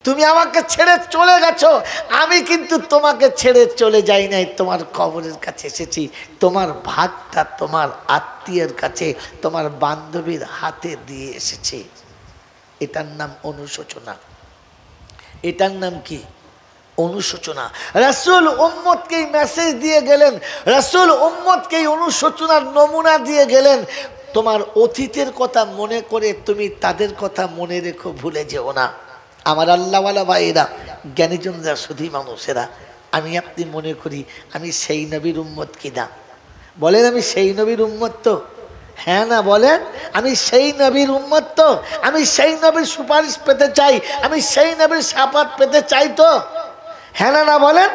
তুমি আমাকে ছেড়ে চলে গেছো, আমি কিন্তু তোমাকে ছেড়ে চলে যাই নাই, তোমার কবরের কাছে এসেছি। তোমার ভাগটা তোমার আত্মীয়ের কাছে, তোমার বান্ধবীর হাতে দিয়ে এসেছি। এটার নাম অনুশোচনা। এটার নাম কি? অনুশোচনা। রাসূল উম্মতকে মেসেজ দিয়ে গেলেন, রাসূল উম্মতকে অনুশোচনার নমুনা দিয়ে গেলেন। তোমার অতীতের কথা মনে করে তুমি তাদের কথা মনে রেখো, ভুলে যেও না। আমার আল্লাহওয়ালা ভাইয়েরা, জ্ঞানীজনরা, শুধু মানুষেরা, আমি আপনি মনে করি আমি সেই নবীর উম্মত কিনা? বলেন আমি সেই নবীর উম্মত তো? হ্যাঁ না বলেন? আমি সেই নবীর উম্মত তো? আমি সেই নবীর সুপারিশ পেতে চাই, আমি সেই নবীর শাফাত পেতে চাই তো? হ্যাঁ না না বলেন?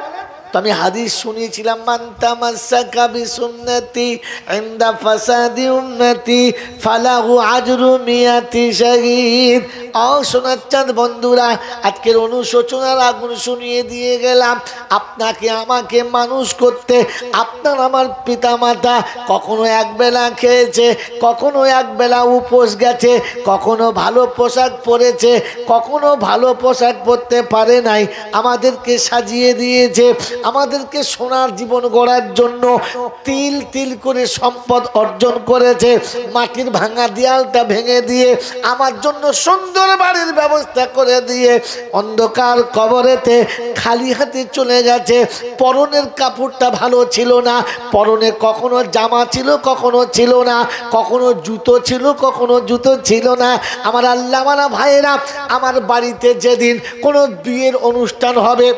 তো আমি হাদিস শুনিয়েছিলাম, মান তামাসসাকা বিসুন্নতি ইনদা ফাসাদি উম্মতি ফালাহু আজরু মিয়াতি শাহীদ। সোনার চাঁদ বন্ধুরা, আজকের অনুশোচনার আগুন শুনিয়ে দিয়ে গেলাম। আপনাকে আমাকে মানুষ করতে আপনার আমার পিতামাতা কখনো একবেলা খেয়েছে, কখনো একবেলা উপোস গেছে, কখনো ভালো পোশাক পরেছে, কখনো ভালো পোশাক পরতে পারে নাই। আমাদেরকে সাজিয়ে দিয়েছে, আমাদেরকে সোনার জীবন গড়ার জন্য তিল তিল করে সম্পদ অর্জন করেছে। মাটির ভাঙা দেয়ালটা ভেঙে দিয়ে আমার জন্য সুন্দর বাড়ির ব্যবস্থা করে দিয়ে অন্ধকার কবরেতে খালি হাতে চলে গেছে। পরনের কাপড়টা ভালো ছিল না, পরনে কখনো জামা ছিল, কখনো ছিল না, কখনো জুতো ছিল, কখনো জুতো ছিল না। আমার আল্লাহওয়ালা ভাইয়েরা, আমার বাড়িতে যেদিন কোনো বিয়ের অনুষ্ঠান হবে,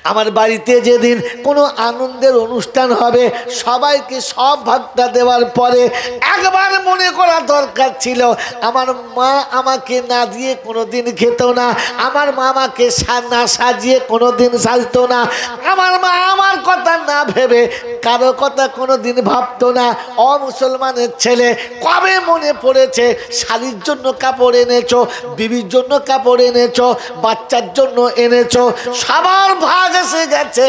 আমার বাড়িতে যেদিন কোনো আনন্দের অনুষ্ঠান হবে, সবাইকে সব ভাগটা দেওয়ার পরে একবার মনে করা দরকার ছিল, আমার মা আমাকে না দিয়ে কোনোদিন খেত না, আমার মা আমাকে না সাজিয়ে কোনোদিন সাজতো না, আমার মা আমার কথা না ভেবে কারো কথা কোনোদিন ভাবতো না। অমুসলমানের ছেলে, কবে মনে পড়েছে শালির জন্য কাপড় এনেছো, বিবির জন্য কাপড় এনেছো, বাচ্চার জন্য এনেছো, সবার ভাগ এসে গেছে,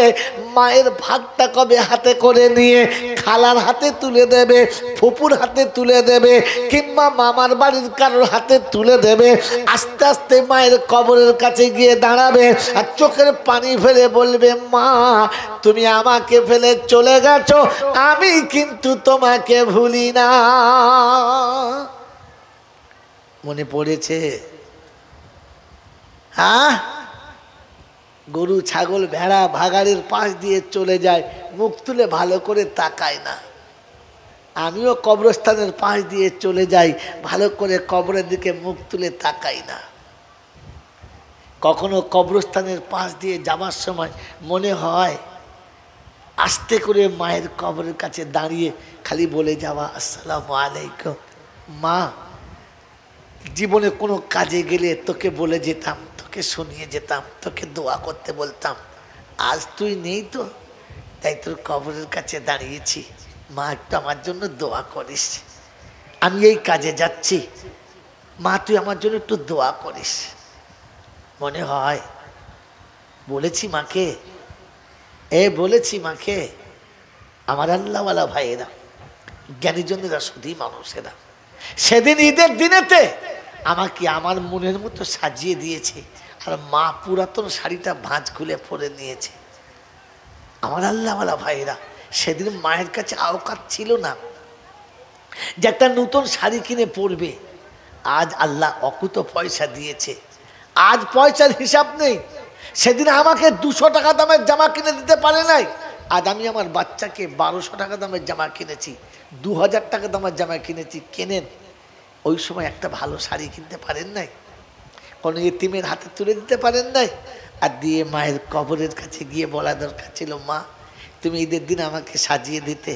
মায়ের ভাগটা কবে হাতে করে নিয়ে খালার হাতে তুলে দেবে, ফুপুর হাতে তুলে দেবে, কিংবা মামার বাড়ির কারোর হাতে তুলে দেবে। আস্তে আস্তে মায়ের কবরের কাছে গিয়ে দাঁড়াবে আর চোখের পানি ফেলে বলবে, মা তুমি আমাকে ফেলে চলে গেছো, আমি কিন্তু তোমাকে ভুলি না। মনে পড়েছে? হ্যাঁ, গরু ছাগল ভেড়া ভাগাড়ের পাশ দিয়ে চলে যায়, মুখ তুলে ভালো করে তাকায় না। আমিও কবরস্থানের পাশ দিয়ে চলে যাই, ভালো করে কবরের দিকে মুখ তুলে তাকাই না। কখনো কবরস্থানের পাশ দিয়ে যাবার সময় মনে হয় আস্তে করে মায়ের কবরের কাছে দাঁড়িয়ে খালি বলে যাওয়া, আসসালামু আলাইকুম মা, জীবনে কোনো কাজে গেলে তোকে বলে যেতাম, তোকে শুনিয়ে যেতাম, তোকে দোয়া করতে বলতাম, আজ তুই নেই তো, তাই তোর কবরের কাছে দাঁড়িয়েছি, মা একটু আমার জন্য দোয়া করিস, আমি এই কাজে যাচ্ছি, মা তুই আমার জন্য একটু দোয়া করিস। মনে হয় বলেছি মাকে, বলেছি মাকে। আমার আল্লাহওয়ালা ভাইয়েরা, জ্ঞানীজনেরা, শুধুই মানুষেরা, সেদিন ঈদের দিনেতে আমাকে আমার মনের মতো সাজিয়ে দিয়েছে, আর মা পুরাতন শাড়িটা ভাঁজ খুলে পরে নিয়েছে। আমার আল্লাহওয়ালা ভাইয়েরা, সেদিন মায়ের কাছে আওকাত ছিল না যে একটা নতুন শাড়ি কিনে পরবে। আজ আল্লাহ অকুত পয়সা দিয়েছে, আজ পয়সার হিসাব নেই। সেদিন আমাকে 200 টাকা দামের জামা কিনে দিতে পারে নাই, আজ আমি আমার বাচ্চাকে 1200 টাকা দামের জামা কিনেছি, 2000 টাকা দামের জামা কিনেছি। কেনেন, ওই সময় একটা ভালো শাড়ি কিনতে পারেন নাই, কোনো এতিমের হাতে তুলে দিতে পারেন নাই। আর দিয়ে মায়ের কবরের কাছে গিয়ে বলা দরকার ছিল, মা তুমি ঈদের দিন আমাকে সাজিয়ে দিতে,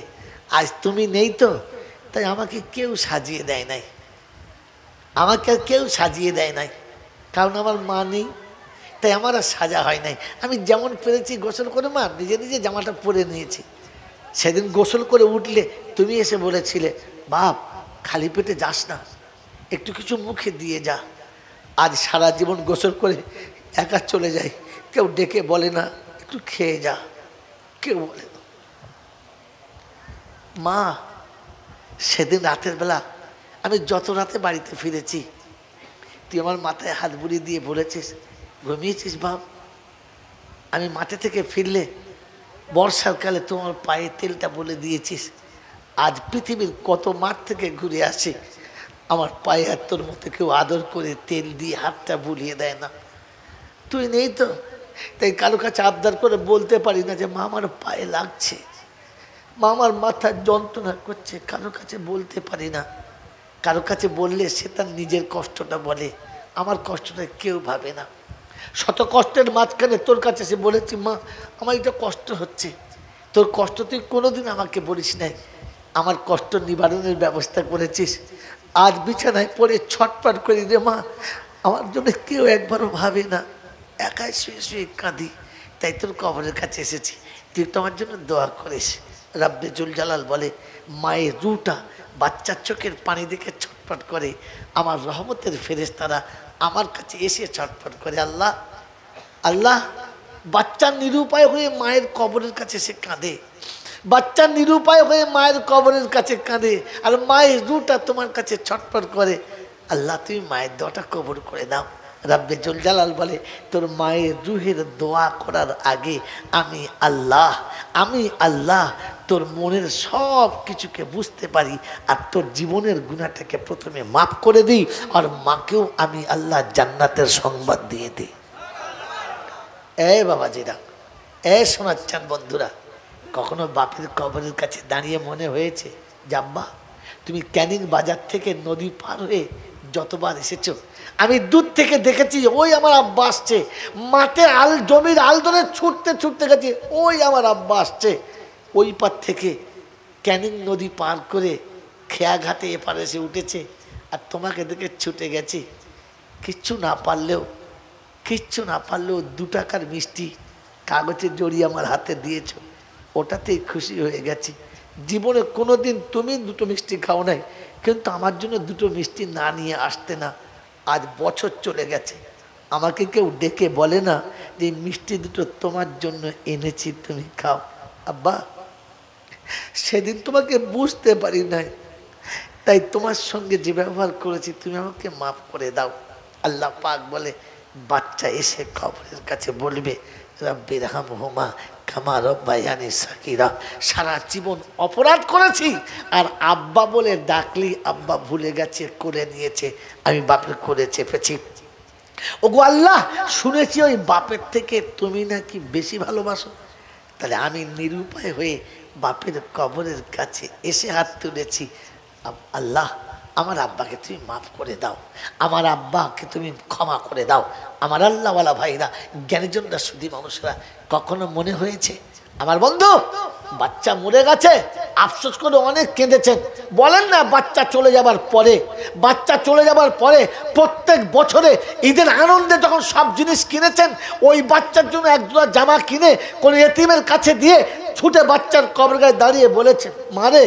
আজ তুমি নেই তো, তাই আমাকে কেউ সাজিয়ে দেয় নাই, আমাকে কেউ সাজিয়ে দেয় নাই, কারণ আমার মা নেই, তাই আমার আর সাজা হয় নাই। আমি যেমন পেরেছি গোসল করে মা নিজে নিজে জামাটা পরে নিয়েছি। সেদিন গোসল করে উঠলে তুমি এসে বলেছিলে, বাপ খালি পেটে যাস না, একটু কিছু মুখে দিয়ে যা। আজ সারা জীবন গোসল করে একা চলে যাই, কেউ ডেকে বলে না একটু খেয়ে যা, কেউ বলে না। মা সেদিন রাতের বেলা আমি যত রাতে বাড়িতে ফিরেছি, তুই আমার মাথায় হাত বুলিয়ে দিয়ে বলেছিস, ঘুমিয়েছিস বাপ? আমি মাঠে থেকে ফিরলে বর্ষাকালে তোমার পায়ে তেলটা বলে দিয়েছিস। আজ পৃথিবীর কত মাঠ থেকে ঘুরে আসে, আমার পায়ে আর তোর মতো কেউ আদর করে তেল দিয়ে হাতটা বুলিয়ে দেয় না। তুই নেই তো, তাই কারো কাছে আবদার করে বলতে পারি না যে মা আমার পায়ে লাগছে, মা আমার মাথার যন্ত্রণা করছে। কারো কাছে বলতে পারি না। কারো কাছে বললে সে তার নিজের কষ্টটা বলে, আমার কষ্টটা কেউ ভাবে না। শত কষ্টের মাঝখানে তোর কাছে সে বলেছি, মা আমার এটা কষ্ট হচ্ছে। তোর কষ্ট তুই কোনোদিন আমাকে বলিস নাই, আমার কষ্ট নিবারণের ব্যবস্থা করেছিস। আজ বিছানায় পড়ে ছটফট করি, রে মা আমার জন্য কেউ একবারও ভাবে না, একাই শুয়ে শুয়ে কাঁদি। তাই তোর কবরের কাছে এসেছি, তুই তো আমার জন্য দোয়া করিস। রাব্বে জুল জালাল বলে, মায়ের রুটা বাচ্চার চোখের পানি দেখে ছটফট করে, আমার রহমতের ফেরেশতারা আমার কাছে এসে ছটফট করে। আল্লাহ আল্লাহ, বাচ্চার নিরুপায় হয়ে মায়ের কবরের কাছে সে কাঁদে, বাচ্চার নিরুপায় হয়ে মায়ের কবরের কাছে কাঁদে, আর মায়ের রুটা তোমার কাছে ছটফট করে। আল্লাহ তুমি মায়ের দোয়াটা কবুল করে দাও। রাব্বে জুল জালাল বলে, তোর মায়ের রুহের দোয়া করার আগে আমি আল্লাহ তোর মনের সব কিছুকে বুঝতে পারি, আর তোর জীবনের গুনাহটাকে প্রথমে মাফ করে দিই, আর মাকেও আমি আল্লাহ জান্নাতের সংবাদ দিয়ে দিই। বাবাজিরা, শোনাচ্ছেন বন্ধুরা, কখনো বাপের কবরের কাছে দাঁড়িয়ে মনে হয়েছে যে আব্বা তুমি ক্যানিং বাজার থেকে নদী পার হয়ে যতবার এসেছো, আমি দূর থেকে দেখেছি ওই আমার আব্বা আসছে, মাঠে জমির আল ধরে ছুটতে ছুটতে গেছি, ওই আমার আব্বা আসছে, ওই পার থেকে ক্যানিং নদী পার করে খেয়াঘাটে এপারে এসে উঠেছে, আর তোমাকে দেখে ছুটে গেছি। কিচ্ছু না পারলেও 2 টাকার মিষ্টি কাগজে জড়িয়ে আমার হাতে দিয়েছো, ওটাতেই খুশি হয়ে গেছি। জীবনে কোনো দিন তুমি 2টো মিষ্টি খাও নাই, কিন্তু আমার জন্য 2টো মিষ্টি না নিয়ে আসতে না। আজ বছর চলে গেছে, আমাকে কেউ ডেকে বলে না যে মিষ্টি 2টো তোমার জন্য এনেছি, তুমি খাও। আব্বা সেদিন তোমাকে বুঝতে পারি নাই, তাই তোমার সঙ্গে যে ব্যবহার করেছি তুমি আমাকে মাফ করে দাও। আল্লাহ পাক বলে, বাচ্চা এসে কবরের কাছে বলবে, রাব্বির হামহুমা কামা রাব্বায়ানি সাগীরা, সারা জীবন অপরাধ করেছি, আর আব্বা বলে ডাকলি আব্বা ভুলে গেছে, করে নিয়েছে, আমি বাপের করে চেপেছি। ওগো আল্লাহ, শুনেছি ওই বাপের থেকে তুমি নাকি বেশি ভালোবাসো। তাহলে আমি নিরুপায় হয়ে বাপের কবরের কাছে এসে হাত তুলেছি। আল্লাহ আমার আব্বাকে তুমি মাফ করে দাও, আমার আব্বাকে তুমি ক্ষমা করে দাও। আমার আল্লাহওয়ালা ভাইরা, জ্ঞানীজনরা, শুধু মানুষরা, কখনো মনে হয়েছে আমার বন্ধু বাচ্চা মরে গেছে, আফসোস করে অনেক কেঁদেছেন? বলেন না, বাচ্চা চলে যাবার পরে প্রত্যেক বছরে ঈদের আনন্দে যখন সব জিনিস কিনেছেন, ওই বাচ্চার জন্য একজোড়া জামা কিনে কোন এতিমের কাছে দিয়ে ছুটে বাচ্চার কবর গায়ে দাঁড়িয়ে বলেছেন, মারে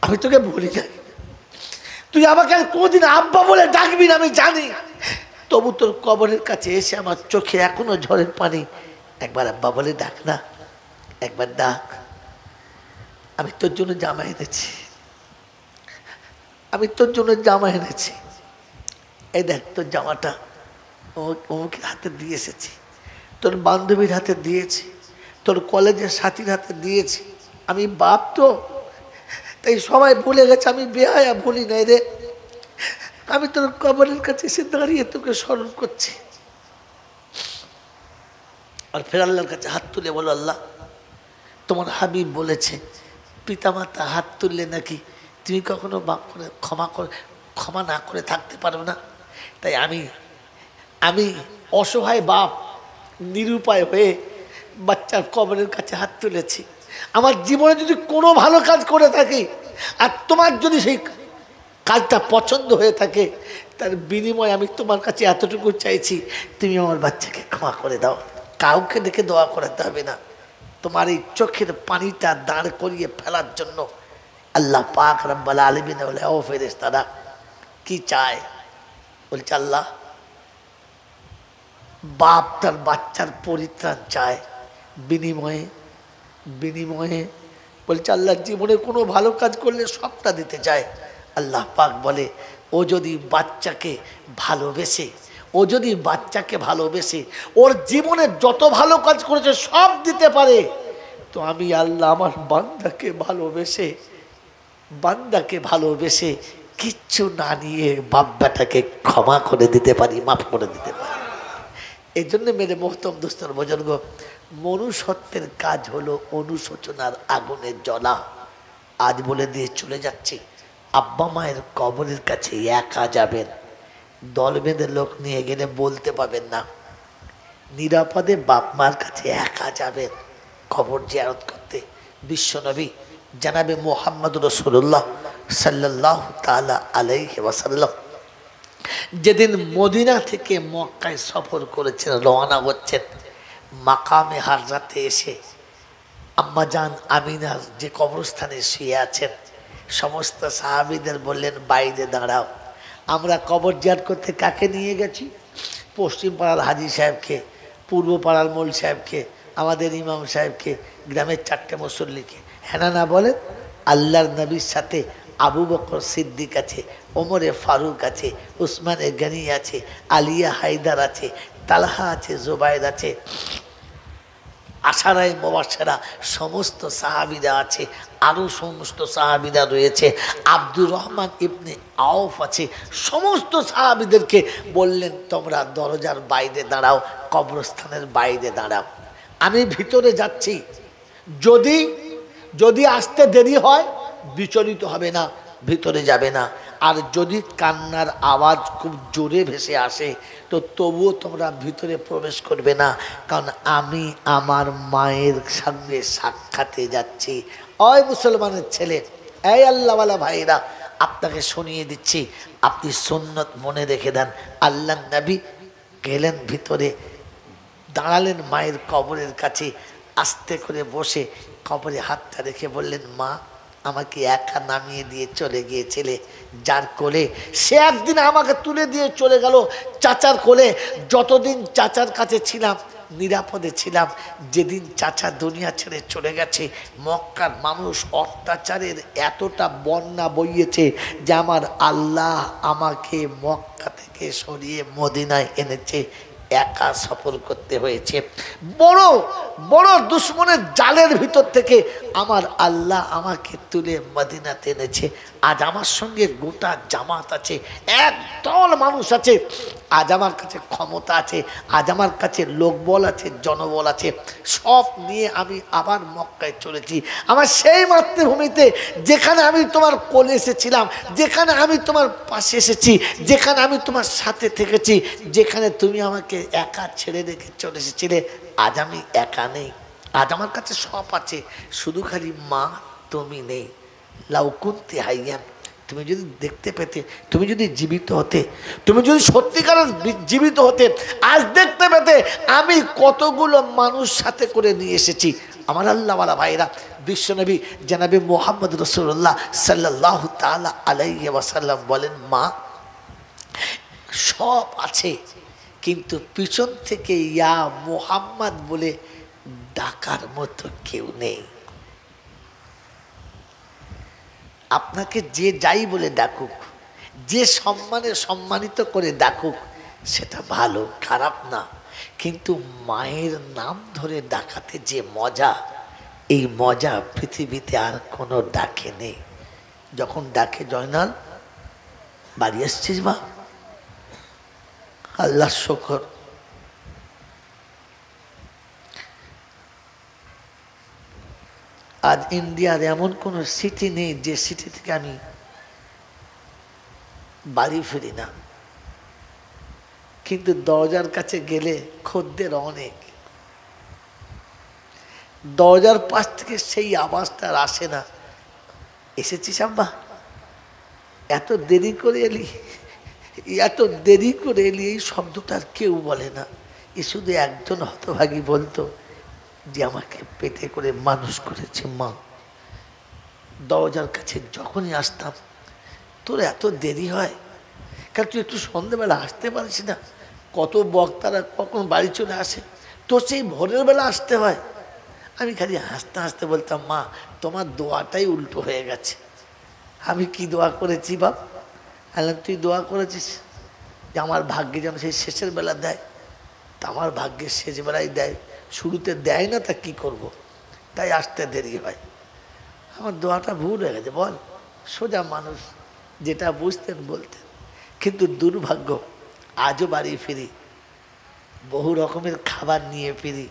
আমি তোকে বলি না, তুই আমাকে কোনদিন আব্বা বলে ডাকবি না আমি জানি, তবু তোর কবরের কাছে এসে আমার চোখে এখনো ঝড়ের পানি, একবার আব্বা বলে ডাক না, একবার ডাক। আমি তোর জন্য জামা এনেছি, এই দেখ তোর জামাটা অমুকের হাতে দিয়ে এসেছি, তোর বান্ধবীর হাতে দিয়েছি, তোর কলেজের সাথীর হাতে দিয়েছি। আমি বাপ তো, তাই সবাই ভুলে গেছে, আমি বেহায়া ভুলি নাই রে। আমি তোর কবরের কাছে এসে দাঁড়িয়ে তোকে স্মরণ করছি, আর ফের আল্লাহর কাছে হাত তুলে বলো, আল্লাহ তোমার হাবিব বলেছে পিতামাতা হাত তুললে নাকি তুমি কখনো বাপ করে ক্ষমা না করে থাকতে পারো না। তাই আমি অসহায় বাপ নিরুপায় হয়ে বাচ্চার কবরের কাছে হাত তুলেছি। আমার জীবনে যদি কোনো ভালো কাজ করে থাকি, আর তোমার যদি সেই কাজটা পছন্দ হয়ে থাকে, তার বিনিময়ে আমি তোমার কাছে এতটুকু চাইছি, তুমি আমার বাচ্চাকে ক্ষমা করে দাও। কাউকে দেখে দোয়া করাতে হবে না, তোমার এই চোখের পানিটা দাঁড় করিয়ে ফেলার জন্য আল্লাহ পাক রব্বুল আলামিন বলে, ও ফেরেশতারা কি চায়? বলছে আল্লাহ বাপ তার বাচ্চার পরিত্রাণ চায়, বিনিময়ে বলছে আল্লাহ জীবনে কোনো ভালো কাজ করলে সবটা দিতে চায়। আল্লাহ পাক বলে, ও ও যদি বাচ্চাকে ভালোবেসে, ও যদি বাচ্চাকে ভালোবেসে ওর জীবনে যত ভালো কাজ করেছে সব দিতে পারে, তো আমি আল্লাহ আমার বান্দাকে ভালোবেসে কিচ্ছু না নিয়ে বাপ বেটাকে ক্ষমা করে দিতে পারি, মাফ করে দিতে পারি। এই জন্য মেরে মোহতম দোস্তর বুজুর্গ, মনুষ্যত্বের কাজ হলো অনুশোচনার আগুনে জ্বলা। আজ বলে দিয়ে চলে যাচ্ছি, আব্বা মায়ের কবরের কাছে একা যাবেন, দল বেঁধে লোক নিয়ে গেলে বলতে পাবেন না। নিরাপদে বাপ মার কাছে একা যাবেন কবর জিয়ারত করতে। বিশ্বনবী জানাবে মুহাম্মদ রাসূলুল্লাহ সাল্লাল্লাহু তাআলা আলাইহি ওয়াসাল্লাম যেদিন মদিনা থেকে মক্কায় সফর করেছেন, রওনা হচ্ছেন, মাকামে হাজরাতে এসে আম্মাজান আমিনার যে কবরস্থানে শুয়ে আছেন, সমস্ত সাহাবীদের বললেন বাইরে দাঁড়াও। আমরা কবর জিয়ারত করতে কাকে নিয়ে গেছি? পশ্চিম পাড়ার হাজী সাহেবকে, পূর্ব পাড়ার মোল সাহেবকে, আমাদের ইমাম সাহেবকে, গ্রামের 4টে মুসল্লিকে। হ্যাঁ না বলেন? আল্লাহর নবীর সাথে আবু বকর সিদ্দিক আছে, ওমরে ফারুক আছে, উসমানে গনি আছে, আলিয়া হায়দার আছে, তালহা আছে, জুবাইর আছে, আশারায়ে মুবাশশারা সমস্ত সাহাবীরা আছে, আরও সমস্ত সাহাবীরা রয়েছে, আব্দুর রহমান ইবনে আওফ আছে। সমস্ত সাহাবীদেরকে বললেন তোমরা দরজার বাইরে দাঁড়াও, কবরস্থানের বাইরে দাঁড়াও। আমি ভিতরে যাচ্ছি, যদি আসতে দেরি হয় বিচলিত হবে না, ভিতরে যাবে না। আর যদি কান্নার আওয়াজ খুব জোরে ভেসে আসে তো তবুও তোমরা ভিতরে প্রবেশ করবে না, কারণ আমি আমার মায়ের সঙ্গে সাক্ষাতে যাচ্ছি। ওই মুসলমানের ছেলে, এই আল্লাহওয়ালা ভাইরা, আপনাকে শুনিয়ে দিচ্ছি, আপনি সুন্নত মনে রেখে দেন। আল্লাহ নবী গেলেন ভিতরে, দাঁড়ালেন মায়ের কবরের কাছে, আস্তে করে বসে কবরে হাতটা রেখে বললেন, মা আমাকে একা নামিয়ে দিয়ে চলে গিয়েছিলে যার কোলে, সে একদিন আমাকে তুলে দিয়ে চলে গেল চাচার কোলে। যতদিন চাচার কাছে ছিলাম নিরাপদে ছিলাম, যেদিন চাচা দুনিয়া ছেড়ে চলে গেছে মক্কার মানুষ অত্যাচারের এতটা বন্যা বইয়েছে যে আমার আল্লাহ আমাকে মক্কা থেকে সরিয়ে মদিনায় এনেছে, একা সফর করতে হয়েছে। বড় বড় দুশ্মনের জালের ভিতর থেকে আমার আল্লাহ আমাকে তুলে মদিনাতে এনেছে। আজ আমার সঙ্গে গোটা জামাত আছে, একদল মানুষ আছে। আজ আমার কাছে ক্ষমতা আছে, আজ আমার কাছে লোকবল আছে, জনবল আছে, সব নিয়ে আমি আবার মক্কায় চলেছি। আমার সেই মাতৃভূমিতে যেখানে আমি তোমার কোলে এসেছিলাম, যেখানে আমি তোমার পাশে এসেছি, যেখানে আমি তোমার সাথে থেকেছি, যেখানে তুমি আমাকে একা ছেড়ে রেখে চলে এসেছিলে, আজ আমি একা নেই। আজ আমার কাছে সব আছে, শুধু খালি মা তুমি নেই। লাউকুন্তি হাইয়ান, তুমি যদি দেখতে পেতে, তুমি যদি জীবিত হতে, তুমি যদি সত্যিকারের জীবিত হতে, আজ দেখতে পেতে আমি কতগুলো মানুষ সাথে করে নিয়ে এসেছি। আমার আল্লাহওয়ালা ভাইরা, বিশ্বনবী জনাবে মুহাম্মদ রাসূলুল্লাহ সাল্লাল্লাহু তাআলা আলাইহি ওয়াসাল্লাম বলেন, মা সব আছে, কিন্তু পিছন থেকে ইয়া মুহাম্মদ বলে ডাকার মতো কেউ নেই। আপনাকে যে যাই বলে ডাকুক, যে সম্মানে সম্মানিত করে ডাকুক, সেটা ভালো, খারাপ না, কিন্তু মায়ের নাম ধরে ডাকাতে যে মজা, এই মজা পৃথিবীতে আর কোনো ডাকে নেই। যখন ডাকে, জয়নাল বাড়ি আসছিস মা, আল্লাহ শুকর। আজ ইন্ডিয়ার এমন কোনো সিটি নেই যে সিটি থেকে আমি বাড়ি ফিরি না, কিন্তু দরজার কাছে গেলে খদ্দের অনেক, দরজার পাশ থেকে সেই আওয়াজটা আর আসে না, এসেছিস আব্বা, এত দেরি করে এলি, এত দেরি করে এলি, এই শব্দটা আর কেউ বলে না। এ শুধু একজন হতভাগী বলতো যে আমাকে পেটে করে মানুষ করেছে মা। দরজার কাছে যখনই আসতাম, তোর এত দেরি হয়, কারণ তুই একটু সন্ধ্যেবেলা আসতে পারিস না, কত বক্তারা কখন বাড়ি চলে আসে, তোর সেই ভোরের বেলা আসতে হয়। আমি খালি হাসতে হাসতে বলতাম, মা তোমার দোয়াটাই উল্টো হয়ে গেছে। আমি কি দোয়া করেছি বাপ? আল্লাহ তুই দোয়া করেছিস যে আমার ভাগ্যে যেন সেই শেষের বেলা দেয়, তা আমার ভাগ্যে শেষ বেলায় দেয়, শুরুতে দেয় না, তা কি করব। তাই আসতে দেরি হয়। আমার দোয়াটা ভুল হয়ে গেছে বল। সোজা মানুষ, যেটা বুঝতেন বলতেন। কিন্তু দুর্ভাগ্য, আজও বাড়ি ফিরি, বহু রকমের খাবার নিয়ে ফিরি,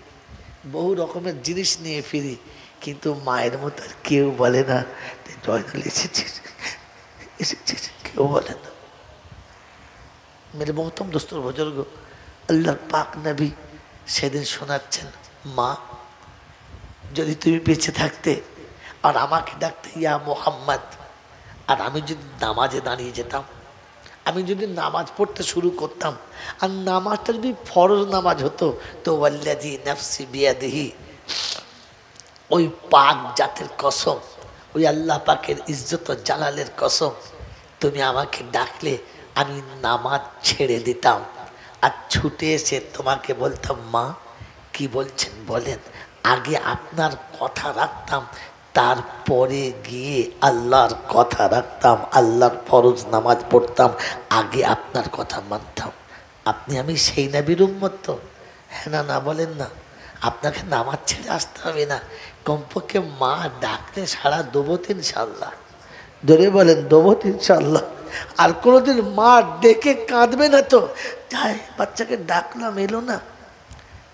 বহু রকমের জিনিস নিয়ে ফিরি, কিন্তু মায়ের মতো আর কেউ বলে না জয়নাল এসেছিস এসেছিস, কেউ বলে না। মেরে মোহতম দোস্তর বুজুর্গ, আল্লাহর পাক নবী সেদিন শোনাচ্ছেন, মা যদি তুমি বেঁচে থাকতে আর আমাকে ডাকতে ইয়া মোহাম্মদ, আর আমি যদি নামাজে দাঁড়িয়ে যেতাম, আমি যদি নামাজ পড়তে শুরু করতাম, আর নামাজটা যদি ফরজ নামাজ হতো, তো ওয়াল্লাযী নাফসি বিয়াদিহি, ওই পাক জাতের কসম, ওই আল্লাহ পাকের ইজ্জত ও জালালের কসম, তুমি আমাকে ডাকলে আমি নামাজ ছেড়ে দিতাম আর ছুটে এসে তোমাকে বলতাম, মা কি বলছেন বলেন, আগে আপনার কথা রাখতাম, তারপরে গিয়ে আল্লাহর কথা রাখতাম, আল্লাহর ফরজ নামাজ পড়তাম, আগে আপনার কথা মানতাম। আপনি আমি সেই নবীর উম্মত তো? হ্যাঁ না না বলেন না? আপনাকে নামাজ ছেড়ে আসতে হবে না, কমপক্ষে মা ডাকলে সাড়া দেবো তো ইনশাল্লাহ। ধরে বলেন দেবো তো ইনশাল্লাহ। আর কোনোদিন মা ডেকে কাঁদবে না তো, যাই বাচ্চাকে ডাকলাম এলো না,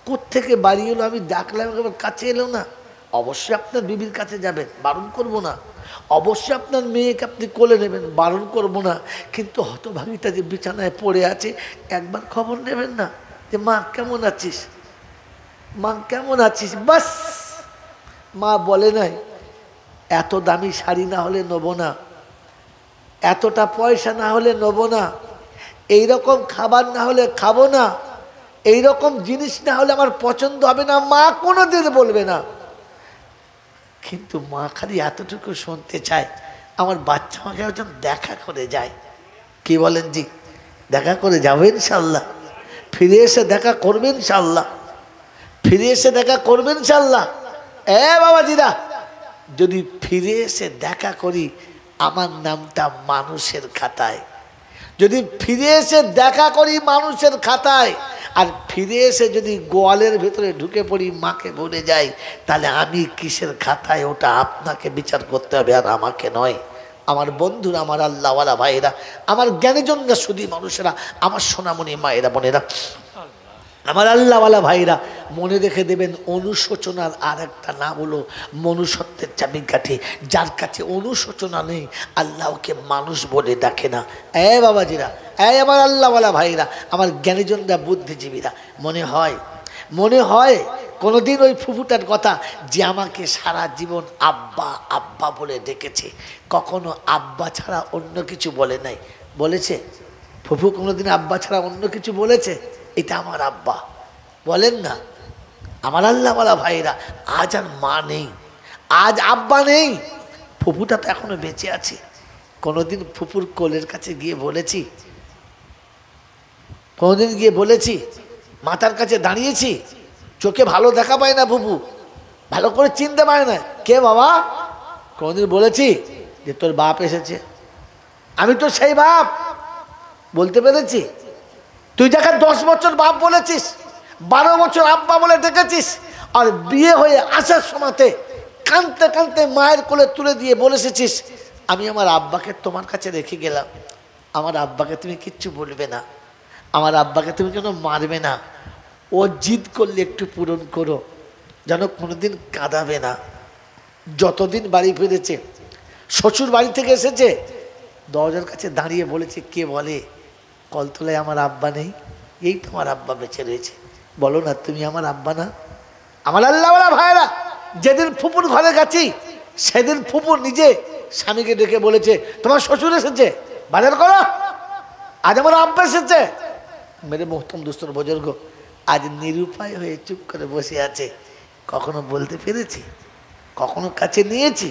কোত্থেকে বাড়ি এলো, আমি ডাকলাম একবার কাছে এলো না। অবশ্যই আপনার বিবির কাছে যাবেন, বারণ করব না। অবশ্যই আপনার মেয়েকে আপনি কোলে নেবেন, বারণ করব না। কিন্তু হতভাগীটা যে বিছানায় পড়ে আছে, একবার খবর নেবেন না যে মা কেমন আছিস, মা কেমন আছিস? বাস। মা বলে নাই এত দামি শাড়ি না হলে নেবো না, এতটা পয়সা না হলে নেবো না, এইরকম খাবার না হলে খাবো না, এইরকম জিনিস না হলে আমার পছন্দ হবে না, মা কোনোদিন বলবে না। কিন্তু মা খালি এতটুকু শুনতে চায়, আমার বাচ্চা আমাকে একজন দেখা করে যায়। কি বলেন জি? দেখা করে যাবে ইনশাল্লাহ, ফিরে এসে দেখা করবেন ইনশাল্লাহ, ফিরে এসে দেখা করবেন ইনশাল্লাহ। বাবাজিরা, যদি ফিরে এসে দেখা করি আমার নামটা মানুষের খাতায়, যদি ফিরে এসে দেখা করি মানুষের খাতায়, আর ফিরে এসে যদি গোয়ালের ভেতরে ঢুকে পড়ি মাকে ভুলে যাই, তাহলে আমি কিসের খাতায়? ওটা আপনাকে বিচার করতে হবে আর আমাকে নয়। আমার বন্ধুরা, আমার আল্লাহওয়ালা ভাইয়েরা, আমার জ্ঞানীজনরা, শুধু মানুষেরা, আমার সোনামণি মায়েরা বোনেরা, আমার আল্লাহওয়ালা ভাইরা, মনে রেখে দেবেন, অনুশোচনার আর একটা নাম হলো মনুষ্যত্বের চাবিকাঠি। যার কাছে অনুশোচনা নেই, আল্লাহকে মানুষ বলে ডাকে না। বাবাজিরা, আমার আল্লাহওয়ালা ভাইরা, আমার জ্ঞানীজনরা, বুদ্ধিজীবীরা, মনে হয় কোনোদিন ওই ফুফুটার কথা যে আমাকে সারা জীবন আব্বা আব্বা বলে ডেকেছে, কখনো আব্বা ছাড়া অন্য কিছু বলে নাই? বলেছে ফুফু কোনোদিন আব্বা ছাড়া অন্য কিছু বলেছে? এটা আমার আব্বা বলেন না? আমার আল্লাহওয়ালা ভাইরা, আজ আর মা নেই, আজ আব্বা নেই, ফুফুটা তো এখনো বেঁচে আছে। কোনোদিন ফুফুর কোলের কাছে গিয়ে বলেছি? কোনোদিন গিয়ে বলেছি? মাথার কাছে দাঁড়িয়েছি? চোখে ভালো দেখা পায় না ফুফু, ভালো করে চিনতে পারে না, কে বাবা? কোনোদিন বলেছি যে তোর বাপ এসেছে? আমি তো সেই বাপ, বলতে পেরেছি? তুই যাকে 10 বছর বাপ বলেছিস, 12 বছর আব্বা বলে ডেকেছিস, আর বিয়ে হয়ে আসার সময়তে কাঁদতে কাঁদতে মায়ের কোলে তুলে দিয়ে বলে এসেছিস, আমি আমার আব্বাকে তোমার কাছে রেখে গেলাম, আমার আব্বাকে তুমি কিচ্ছু বলবে না, আমার আব্বাকে তুমি কেন মারবে না, ও জিদ করলে একটু পূরণ করো, যেন কোনোদিন কাঁদাবে না। যতদিন বাড়ি ফিরেছে, শ্বশুর বাড়ি থেকে এসেছে, দরজার কাছে দাঁড়িয়ে বলেছে, কে বলে কলতলায় আমার আব্বা নেই? এই তোমার আব্বা বেঁচে রয়েছে, বলো না তুমি আমার আব্বা না? আমার আল্লাহওয়ালা ভাইরা, যেদিন ফুপুর ঘরে গেছি, সেদিন ফুপুর নিজে স্বামীকে ডেকে বলেছে, তোমার শ্বশুর এসেছে, বাজার করো, আজ আমার আব্বা এসেছে। মেরে মোহতম দুস্তর বুজুর্গ, আজ নিরুপায় হয়ে চুপ করে বসে আছে। কখনো বলতে পেরেছি? কখনো কাছে নিয়েছি?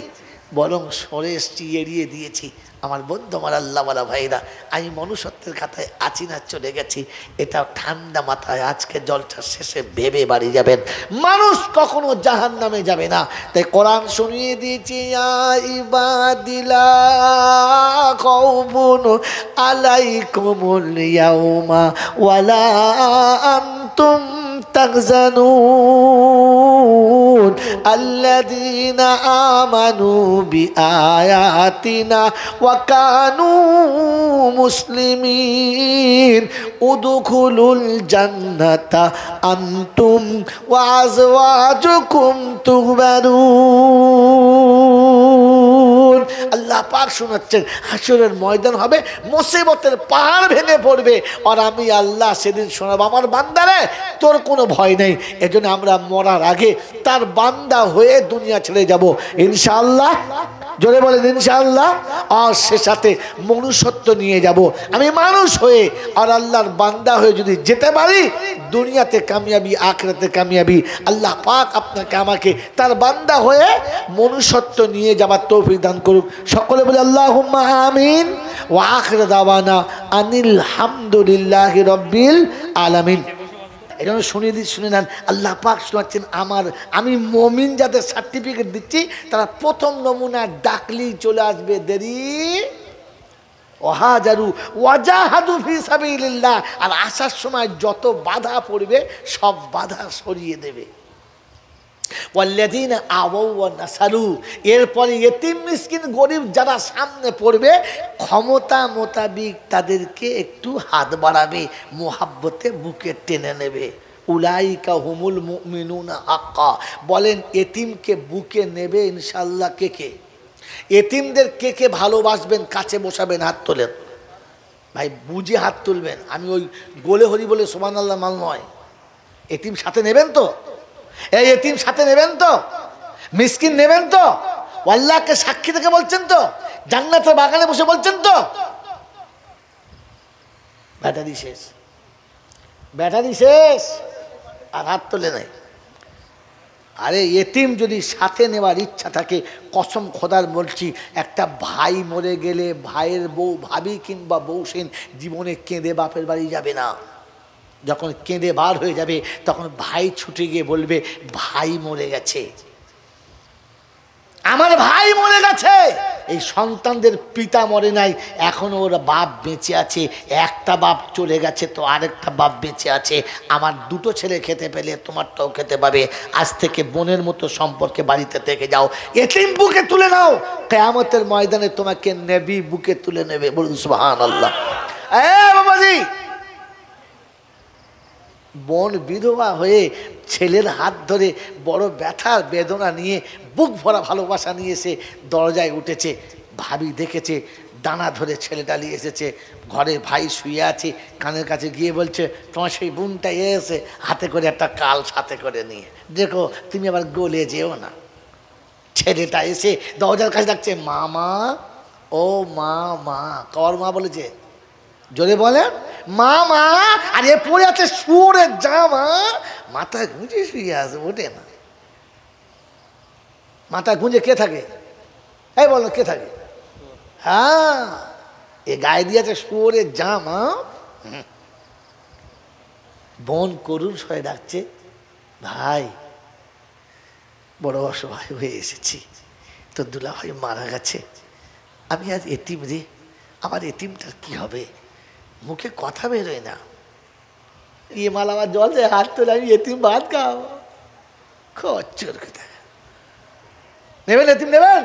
বরং সরে এসছি, এড়িয়ে দিয়েছি। আমার বন্ধু, আমার আল্লাহওয়ালা ভাইরা, আমি মনুষ্যত্বের খাতায় আছি না চলে গেছি, এটা ঠান্ডা মাথায় আজকে জলসার শেষে ভেবে বাড়ি যাবেন। মানুষ কখনো জাহান্নামে যাবে না। তাই কোরআন শুনিয়ে দিয়েছি, ইবাদিলা খাউফুন আলাইকুমুল ইয়াউমা ওয়ালা আনতুম তাহজানুন আল্লাযীনা আমানু বিআয়াতিনা ওয়া কানু মুসলিমিন উদখুলুল জান্নাতা আনতুম ওয়া আজওয়াজুকুম তুহবারুন। আল্লাহ পাক শোনাচ্ছেন, হাসরের ময়দান হবে, মুসিবতের পাহাড় ভেঙে পড়বে, আর আমি আল্লাহ সেদিন শোনাবো, আমার বান্দারে তোর কোনো ভয় নেই। এজন্য আমরা মরার আগে তার বান্দা হয়ে দুনিয়া ছেড়ে যাব ইনশাআল্লাহ। জোরে বলেন ইনশাআল্লাহ। আর সে সাথে মনুষ্যত্ব নিয়ে যাব। আমি মানুষ হয়ে আর আল্লাহর বান্দা হয়ে যদি যেতে পারি, দুনিয়াতে কামিয়াবি, আখিরাতে কামিয়াবি। আল্লাহ পাক আপনাকে আমাকে তার বান্দা হয়ে মনুষ্যত্ব নিয়ে যাবার তৌফিক দান করুক। সকলে বলে আল্লাহুম্মা আমিন। ওয়া আখির দাওয়ানা আনিল হামদুলিল্লাহি রাব্বিল আলামিন। এই জন্য শুনে নেন, আল্লাহ পাক শোনাচ্ছেন, আমি মুমিন যাদের সার্টিফিকেট দিচ্ছি, তারা প্রথম নমুনা ডাকলেই চলে আসবে, দেরি ওয়াহাজারু ওয়াজাহাদু ফি সাবিলিল্লাহ। আর আসার সময় যত বাধা পড়বে সব বাধা সরিয়ে দেবে। ওয়াল্লাযীনা আওয়াউ ওয়া নাসারু, এরপরে ইতিম মিসকিন গরিব যারা সামনে পড়বে, ক্ষমতা মোতাবিক তাদেরকে একটু হাত বাড়াবে, মোহাব্বতে বুকে টেনে নেবে। উলাইকা হুমুল মুমিনুনা হাক্কা। বলেন এতিমকে বুকে নেবে ইনশাআল্লাহ কে কে? এতিমদের কে কে ভালোবাসবেন? কাছে বসাবেন, হাত তোলেন ভাই, বুঝে হাত তুলবেন। আমি ওই গোলে হরি বলে সুবহানাল্লাহ মাল নয়। এতিম সাথে নেবেন তো? এই এতিম সাথে নেবেন তো? মিসকিন নেবেন তো? আল্লাহকে সাক্ষী থেকে বলছেন তো? জান্নাতের বাগানে বসে বলছেন তো? ব্যাটারি শেষ, ব্যাটারি শেষ, আর হাত তোলে নাই। আরে এতিম যদি সাথে নেওয়ার ইচ্ছা থাকে, কসম খোদার বলছি, একটা ভাই মরে গেলে ভাইয়ের বউ, ভাবি কিংবা বউসেন জীবনে কেঁদে বাপের বাড়ি যাবে না। যখন কেঁদে বার হয়ে যাবে, তখন ভাই ছুটে গিয়ে বলবে, ভাই মরে গেছে, আমার ভাই মরে গেছে। এই সন্তানদের পিতা মরে নাই, এখনো ওর বাপ বেঁচে আছে। একটা বাপ চলে গেছে তো আরেকটা বাপ বেঁচে আছে। আমার দুটো ছেলে খেতে পেলে তোমারটাও খেতে পাবে। আজ থেকে বোনের মতো সম্পর্কে বাড়িতে থেকে যাও। এতিম বুকে তুলে নাও, কিয়ামতের ময়দানে তোমাকে নবী বুকে তুলে নেবে। বলুন সুবহানাল্লাহ। বাবাজি, বোন বিধবা হয়ে ছেলের হাত ধরে বড় ব্যথার বেদনা নিয়ে, বুক ভরা ভালোবাসা নিয়ে এসে দরজায় উঠেছে। ভাবি দেখেছে, ডানা ধরে ছেলেটা নিয়ে এসেছে। ঘরে ভাই শুয়ে আছে, কানের কাছে গিয়ে বলছে, তোমার সেই বোনটা এসে হাতে করে একটা কাল সাথে করে নিয়ে, দেখো তুমি আবার গলে যেও না। ছেলেটা এসে দরজার কাছে ডাকছে, মামা, ও মা, মা। কর মা বলেছে? জোরে বলেন, মা, মা। আর এ পড়ে আছে শুয়োরের জামা, মাথা গুঁজে শুয়ে আছে, ওঠে না। মাথা গুঁজে কে থাকে? এই বলো কে থাকে? হ্যাঁ, এ গায়ে দিয়েছে শুয়োরের জামা। বোন করুণ স্বরে ডাকছে, ভাই বড় অসহায় হয়ে এসেছি, তোর দুলা ভাই মারা গেছে, আমি আজ এতিম রে, আমার এতিমটার কি হবে? মুখে কথা বেরোয় না। ইয়ে মাল আমার জল যায়, হাত তোলে, আমি এতিম ভাত খাও। খচ্চর কথা নেবেন, এতিম নেবেন?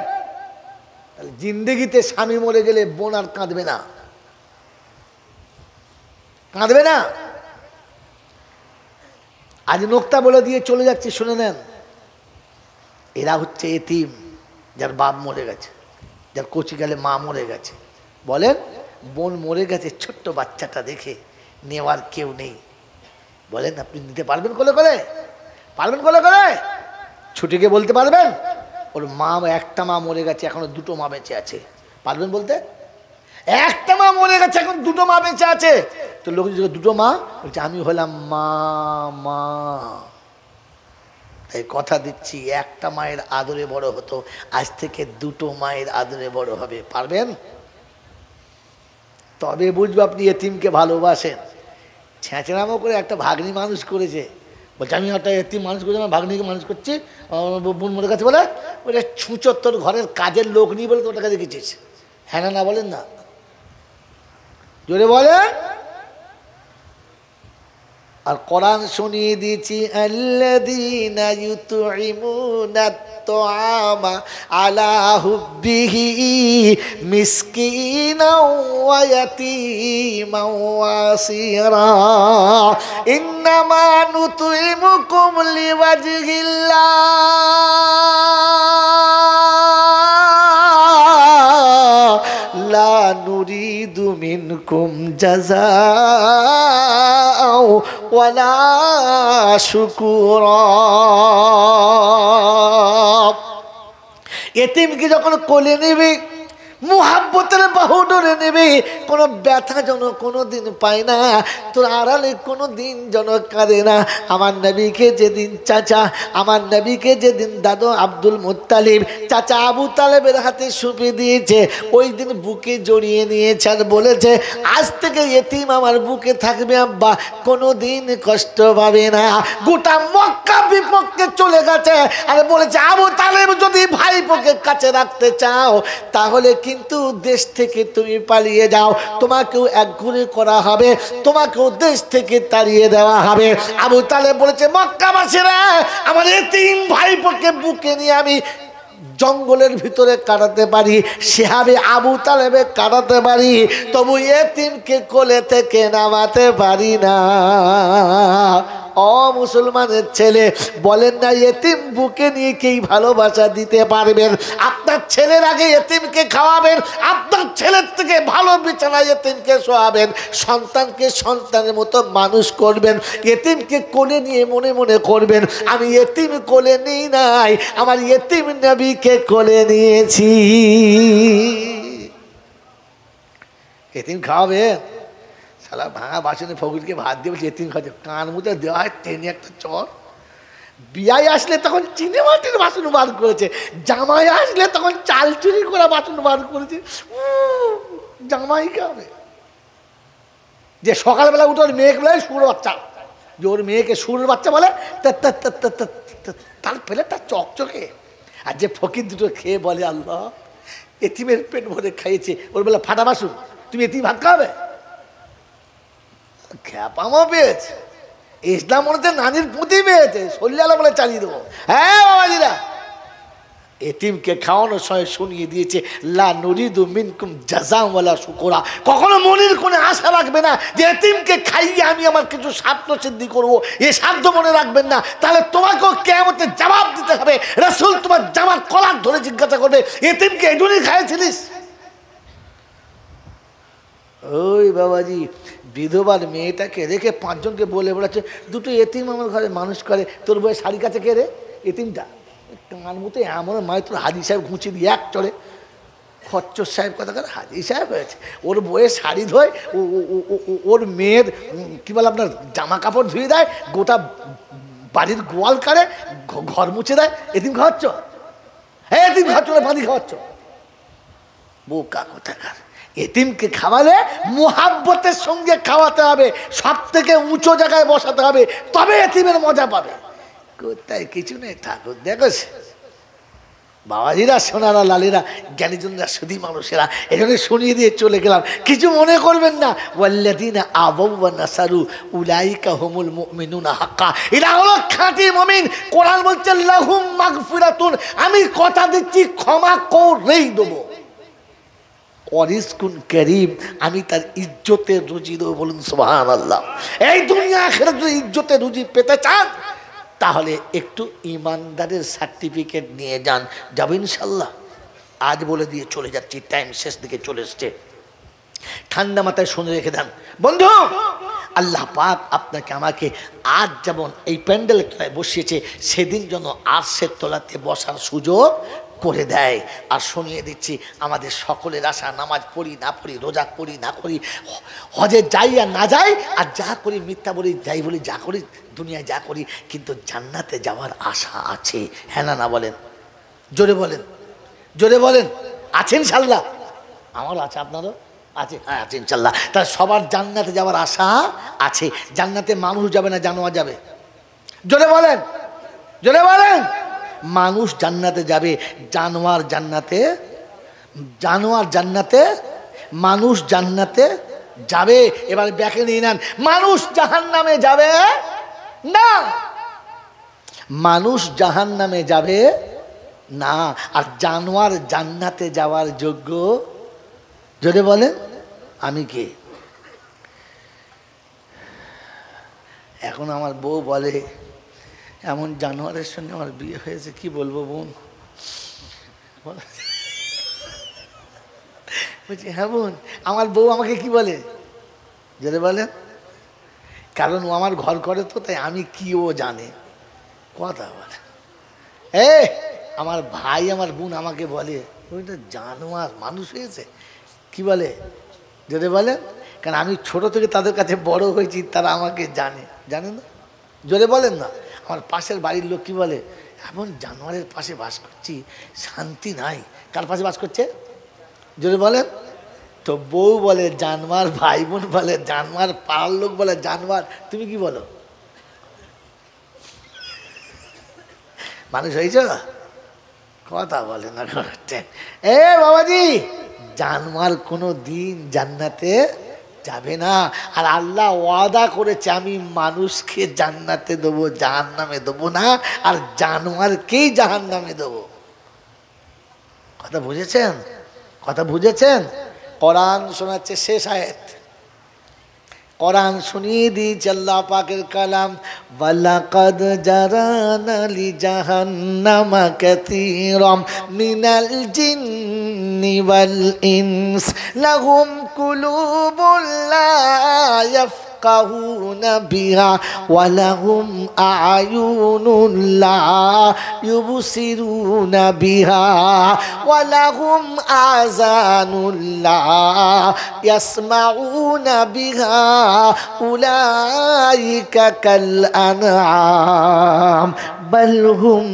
তাহলে জিন্দেগিতে স্বামী মরে গেলে বোন আর কাঁদবে না, কাঁদবে না। আজ নোক্তা বলে দিয়ে চলে যাচ্ছি, শুনে নেন। এরা হচ্ছে এতিম, যার বাপ মরে গেছে, যার কচিকালে মা মরে গেছে। বলেন, বোন মরে গেছে, ছোট্ট বাচ্চাটা দেখে নেওয়ার কেউ নেই। বলেন, আপনি নিতে পারবেন কোলে করে? পারবেন কোলে করে? ছুটে গিয়ে বলতে পারবেন ওর মা, একটা মা মরে গেছে, এখনো দুটো মা বেঁচে আছে? পারবেন বলতে? একটা মা মরে গেছে, এখন দুটো মা বেঁচে আছে। তো লোক দুটো মা বলছে, আমি হলাম মা, মা। তাই কথা দিচ্ছি, একটা মায়ের আদরে বড় হতো, আজ থেকে দুটো মায়ের আদরে বড় হবে। পারবেন? তবে বুঝবো আপনি এতিমকে ভালোবাসেন। ছেঁচড়ামো করে একটা ভাগ্নি মানুষ করেছে, বলছে আমি একটা এতিম মানুষ করেছি, আমার ভাগ্নিকে মানুষ করছি, বোন মনের কাছে বলে ওটা ছুঁচোর তোর ঘরের কাজের লোক নিয়ে বলে তোর কাছে রেখেছিস। হ্যাঁ না বলেন না, জোরে বলেন। আর কোরআন শুনিয়ে দিয়েছি আল্লাযীনা ইউতঈমুনা আত-তাআমা আলা হুব্বিহি মিসকিনাও ওয়া ইয়াতীমান ওয়া আসীরা ইন্নামা নুতঈমুকুম লিওয়াজহিল্লাহ লা নুরিদু মিনকুম জাযাআও ওয়ালা শুকুরা। এতিমকে যখন কোলে নেবে, মুহাব্বতের বাহু ধরে নেবে, কোনো ব্যথা যেন কোনো দিন পায় না, তোর আড়ালে কোনো দিন যেন কাঁদে না। আমার নবীকে যেদিন চাচা, আমার নবীকে যেদিন দাদু আব্দুল মুত্তালিব চাচা আবু তালেবের হাতে সুপে দিয়েছে, ওই দিন বুকে জড়িয়ে নিয়েছে আর বলেছে আজ থেকে এতিম আমার বুকে থাকবে আব্বা, কোনো দিন কষ্ট পাবে না। গোটা মক্কা বিপক্ষে চলে গেছে আর বলেছে আবু তালেব যদি ভাইপোকে কাছে রাখতে চাও তাহলে কিন্তু দেশ থেকে তুমি পালিয়ে যাও, তোমাকেও একঘরে করা হবে, তোমাকেও দেশ থেকে তাড়িয়ে দেওয়া হবে। আবু তালেব বলেছে মক্কাবাসীরা আমার এতিম ভাইপোকে বুকে নিয়ে আমি জঙ্গলের ভিতরে কাটাতে পারি, সেভাবে আবু তালেবে কাটাতে পারি, তবু এতিমকে কোলে থেকে নামাতে পারি না। ও মুসলমানের ছেলে, বলেন না এতিম বুকে নিয়ে কেই ভালোবাসা দিতে পারবেন? আপনার ছেলের আগে এতিমকে খাওয়াবেন, আপনার ছেলের থেকে ভালো বিছানায় এতিমকে শোয়াবেন, সন্তানকে সন্তানের মতো মানুষ করবেন, এতিমকে কোলে নিয়ে মনে মনে করবেন আমি এতিম কোলে নিই নাই, আমার এতিম নবীকে কোলে নিয়েছি। এতিম খাওয়াবেন? শালা ভাঙা বাসনে ফকিরকে ভাত দিয়ে বলছে এতিম খাচ্ছে, কান মুতে দেওয়া হয় টেনে একটা চর। বিয়ায় আসলে তখন চিনে মাটির বাসন বার করেছে, জামাই আসলে তখন চাল চুরি করা বাসন বার করেছে। জামাই খাবে যে সকালবেলা উঠে ওর মেয়েকে বলে সুর বাচ্চা, যে ওর মেয়েকে সুরের বাচ্চা বলে, তার প্লেটটা চকচকে। আর যে ফকির দুটো খেয়ে বলে আল্লাহ এতিমের পেট ভরে খাইয়েছে, ওর বেলা ফাটা বাসন, তুমি এতিম ভাত খাবে? খ্যাপামও পেয়েছে, ইসলাম মনে হচ্ছে নানির পুঁতি পেয়েছে, সল্লাহ বলে চালিয়ে দেবো। হ্যাঁ বাবাজিরা, এতিমকে খাওয়ানোর সময় শুনিয়ে দিয়েছে লা নুরিদু মিনকুম জাযাআ ওয়ালা শুকুরা। কখনো মনের কোণে আশা রাখবে না যে এতিমকে খাইয়ে আমি আমার কিছু স্বার্থ সিদ্ধি করবো, এ সাধ্য মনে রাখবেন না, তাহলে তোমাকেও কিয়ামতে জবাব দিতে হবে। রাসূল তোমার জামার কলার ধরে জিজ্ঞাসা করবে এতিমকে এই জন্যই খাইয়েছিলিস? ওই বাবাজি বিধবার মেয়েটাকে রেখে পাঁচজনকে বলে বেড়াচ্ছে দুটো এতিম আমার ঘরে মানুষ করে, তোর বইয়ের শাড়ি কাছে কে রে? এতিমটা। কান মতো এমন মায়ের তোর হাজি সাহেব ঘুঁচে দিয়ে এক চড়ে, খচ্চর সাহেব কথা করে হাজি সাহেব হয়েছে, ওর বইয়ের শাড়ি ধোয়, ওর মেয়ের কী বলে আপনার জামা কাপড় ধুয়ে দেয়, গোটা বাড়ির গোয়াল কাড়ে, ঘর মুছে দেয়। এতিম খাওয়াচ্ছ? হ্যাঁ এতিম খাওয়াচ্ছ, বাঁধি খাওয়াচ্ছ? বোকা কোথাকার। এতিমকে খাওয়ালে মুহাব্বতের সঙ্গে খাওয়াতে হবে, সব থেকে উঁচু জায়গায় বসাতে হবে, তবে এতিমের মজা পাবে। কোথায় কিছু নেই ঠাকুর দেখোস। বাবাজিরা, সোনারা, লালিরা, জ্ঞানীজনরা, সুধী মানুষেরা, এখানে শুনিয়ে দিয়ে চলে গেলাম, কিছু মনে করবেন না। ওয়াল্লাযীনা আবাউ ওয়া নাসারু উলাইকা হুমুল মুমিনুনা হাক্কা, এরা হলো খাঁটি মুমিন। কোরআন বলছে লাহুম মাগফিরাতুন, আমি কথা দিচ্ছি ক্ষমা করেই দেবো। ওয়ারিজকুন কারীম, আমি তার ইজ্জতের রুজি দেবো। বলুন সুবহানাল্লাহ। এই দুনিয়া আখিরাতে যদি ইজ্জতের রুজি পেতে চান তাহলে একটু ইমানদারের সার্টিফিকেট নিয়ে যান, যাবেন ইনশাল্লাহ। আজ বলে দিয়ে চলে যাচ্ছি, টাইম শেষ দিকে চলে এসছে। ঠান্ডা মাথায় শুনে রেখে দেন বন্ধু, আল্লাহ পাক আপনাকে আমাকে আজ যেমন এই প্যান্ডেলের তলায় বসিয়েছে, সেদিন যেন আরশের তলাতে বসার সুযোগ করে দেয়। আর শুনিয়ে দিচ্ছি আমাদের সকলের আশা, নামাজ পড়ি না পড়ি, রোজা করি না করি, হজে যাই আর না যাই, আর যা করি মিথ্যা বলি, যাই বলি, যা করি দুনিয়ায় যা করি, কিন্তু জান্নাতে যাওয়ার আশা আছে। হ্যাঁ না বলেন? জোরে বলেন, জোরে বলেন। আছেন ইনশাল্লাহ? আমার আছে, আপনারও? আছে, হ্যাঁ আছে ইনশাল্লাহ। তার সবার জান্নাতে যাওয়ার আশা আছে। জান্নাতে মানুষ যাবে না, জানোয়ার যাবে? জোরে বলেন, জোরে বলেন। মানুষ জান্নাতে যাবে, জানোয়ার জান্নাতে, জানোয়ার জান্নাতে, মানুষ জান্নাতে যাবে। এবার ব্যাকে নিয়ে নেন, মানুষ জাহান্নামে যাবে না, মানুষ জাহান্নামে যাবে না, আর জানোয়ার জান্নাতে যাওয়ার যোগ্য। যদি বলেন আমি কে? এখন আমার বউ বলে এমন জানোয়ারের সঙ্গে আমার বিয়ে হয়েছে, কি বলবো বোন? বলছি হ্যাঁ বোন। আমার বউ আমাকে কি বলে? যদি বলেন, কারণ ও আমার ঘর করে তো, তাই আমি কি ও জানে কথা বলে। আমার ভাই আমার বোন আমাকে বলে ওইটা জানোয়ার, মানুষ হয়েছে, কি বলে? যদি বলেন, কারণ আমি ছোট থেকে তাদের কাছে বড় হয়েছি, তারা আমাকে জানে, জানে না? জোরে বলেন না। আমার পাশের বাড়ির লোক কি বলে, এমন জানোয়ারের পাশে বাস করছি, শান্তি নাই। কার পাশে বাস করছে? জোরে বলেন। তো বউ বলে জানোয়ার, ভাই বোন বলে জানোয়ার, পাড়ার লোক বলে জানোয়ার, তুমি কি বলো? মানুষ হয়েছ? কথা বলে না। বাবাজি, জানোয়ার কোনো দিন জান্নাতে যাবে না। আর আল্লাহ ওয়াদা করেছে আমি মানুষকে জান্নাতে দেবো, জাহান্নামে দেবো না, আর জানোয়ারকেই জাহান্নামে দেবো। কথা বুঝেছেন? কথা বুঝেছেন? কোরআন শোনাচ্ছে, শেষ আয়াত, কোরআন শুনিয়ে দিয়েছে আল্লাহ পাকের কালাম। ওয়ালাকাদ জারানা লি জাহান্নামা কাসীরাম মিনাল জিন্নি ওয়াল ইনস লাহুম কুলুবুন লা ইয়াফকাহুনা বিহা ওয়া লাহুম আ'য়ুনুন লা ইউবসিরুনা বিহা ওয়া লাহুম আযানুন লা ইয়াসমাউনা বিহা উলাইকা কাল আনআম বাল হুম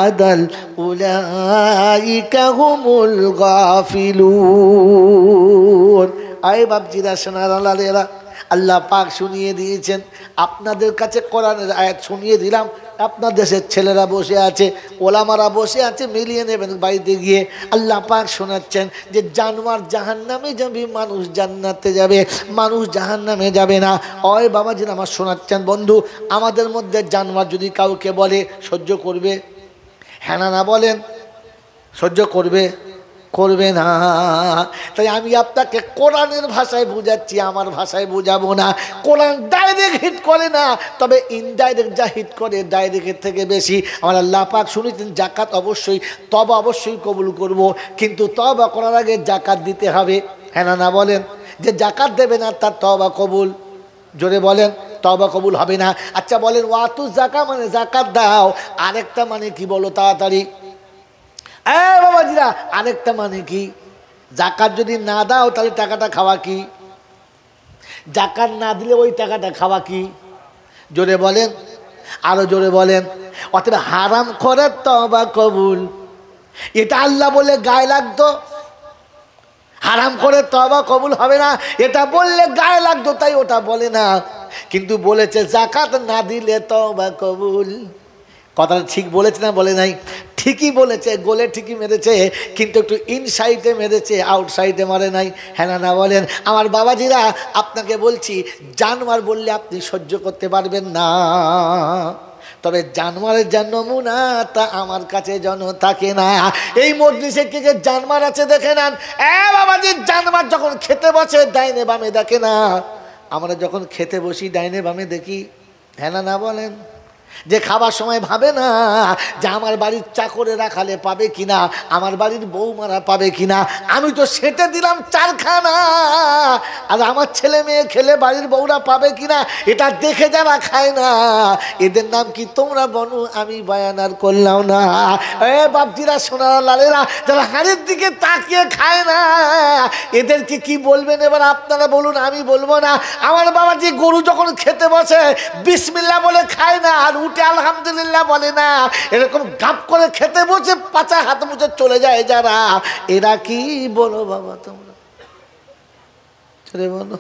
আদাল উলাইকা হুমুল গাফিলুন। আয় বাপজিরা, সোনারা, আল্লাহ পাক শুনিয়ে দিয়েছেন, আপনাদের কাছে কোরআনের আয়াত শুনিয়ে দিলাম। আপনার দেশের ছেলেরা বসে আছে, ওলামারা বসে আছে, মিলিয়ে নেবেন বাড়িতে গিয়ে। আল্লাহ পাক শোনাচ্ছেন যে জানোয়ার জাহান্নামে যাবে, মানুষ জান্নাতে যাবে, মানুষ জাহান্নামে যাবে না। ওই বাবাজি আমার শোনাচ্ছেন বন্ধু, আমাদের মধ্যে জানোয়ার যদি কাউকে বলে সহ্য করবে? হ্যাঁ না বলেন, সহ্য করবে? করবে না। তাই আমি আপনাকে কোরআনের ভাষায় বুঝাচ্ছি, আমার ভাষায় বুঝাবো না। কোরআন ডাইরেক্ট হিট করে না, তবে ইনডাইরেক্ট যা হিট করে ডাইরেক্টের থেকে বেশি। আমার আল্লাহ পাক শুনেছেন জাকাত অবশ্যই, তবা অবশ্যই কবুল করব, কিন্তু তবা করার আগে জাকাত দিতে হবে। হ্যাঁ না বলেন, যে জাকাত দেবে না তার তবা কবুল? জোরে বলেন, তবা কবুল হবে না। আচ্ছা বলেন, ওয়াতু জাকা মানে জাকাত দাও, আরেকটা মানে কি বলো তাড়াতাড়ি? বাবাজিরা, আরেকটা মানে কি? জাকাত যদি না দাও তাহলে টাকাটা খাওয়া কি? জাকাত না দিলে ওই টাকাটা খাওয়া কি? জোরে বলেন, আরো জোরে বলেন। অতএব হারাম করে তওবা কবুল, এটা আল্লাহ বলে গায়ে লাগতো। হারাম করে তওবা কবুল হবে না, এটা বললে গায়ে লাগতো, তাই ওটা বলে না। কিন্তু বলেছে জাকাত না দিলে তওবা কবুল। কথাটা ঠিক বলেছে না বলে নাই? ঠিকই বলেছে, গোলে ঠিকই মেরেছে, কিন্তু একটু ইনসাইডে মেরেছে, আউটসাইডে মারে নাই। হ্যাঁ না বলেন। আমার বাবাজিরা, আপনাকে বলছি, জানোয়ার বললে আপনি সহ্য করতে পারবেন না, তবে জানোয়ারের যা নমুনা তা আমার কাছে যেন থাকে না। এই মজলিসে কে যে জানোয়ার আছে দেখে নেন। বাবাজি, জানোয়ার যখন খেতে বসে ডাইনে বামে দেখে না, আমরা যখন খেতে বসি ডাইনে বামে দেখি। হ্যাঁ না বলেন। যে খাবার সময় ভাবে না যে আমার বাড়ির চাকরে রাখালে পাবে কিনা, আমার বাড়ির বৌমারা পাবে কিনা, আমি তো সেটে দিলাম চারখানা, আর আমার ছেলে মেয়ে খেলে বাড়ির বউরা পাবে কিনা, এটা দেখে যারা খায় না, এদের নাম কি তোমরা বনো? আমি বয়ান আর করলাম না। বাপজিরা, সোনারা, লালেরা, যারা হাড়ের দিকে তাকিয়ে খায় না, এদেরকে কি বলবেন? এবার আপনারা বলুন, আমি বলবো না। আমার বাবাজি গরু যখন খেতে বসে বিসমিল্লাহ বলে খায় না, আর উঠে আলহামদুলিল্লাহ বলে না, এরকম গাপ করে খেতে বসে পাছা হাত মুছে চলে যায় যারা, এরা কি বলো বাবা তোমরা? রে বলো,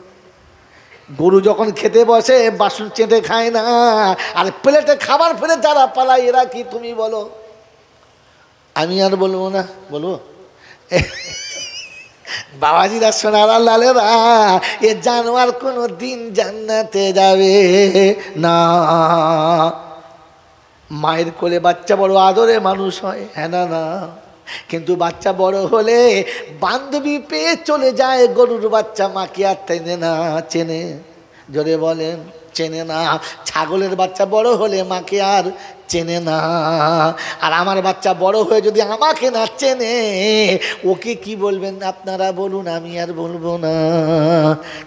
গরু যখন খেতে বসে বাসন চেটে খায় না, আর প্লেটে খাবার ফেলে যারা পালায় এরা কি তুমি বলো? আমি আর বলবো না, বলবো বাবাজিরা সোনার লালেরা, এ জানোয়ার কোনো দিন জান্নাতে যাবে না। মায়ের কোলে বাচ্চা বড় আদরে মানুষ হয়, হ্যাঁ না না, কিন্তু বাচ্চা বড় হলে বান্ধবী পেয়ে চলে যায়। গরুর বাচ্চা মাকে আর চেনে না, চেনে? জোরে বলেন, চেনে না। ছাগলের বাচ্চা বড় হলে মাকে আর চেনে না। আর আমার বাচ্চা বড় হয়ে যদি আমাকে না চেনে, ওকে কি বলবেন আপনারা বলুন? আমি আর বলবো না,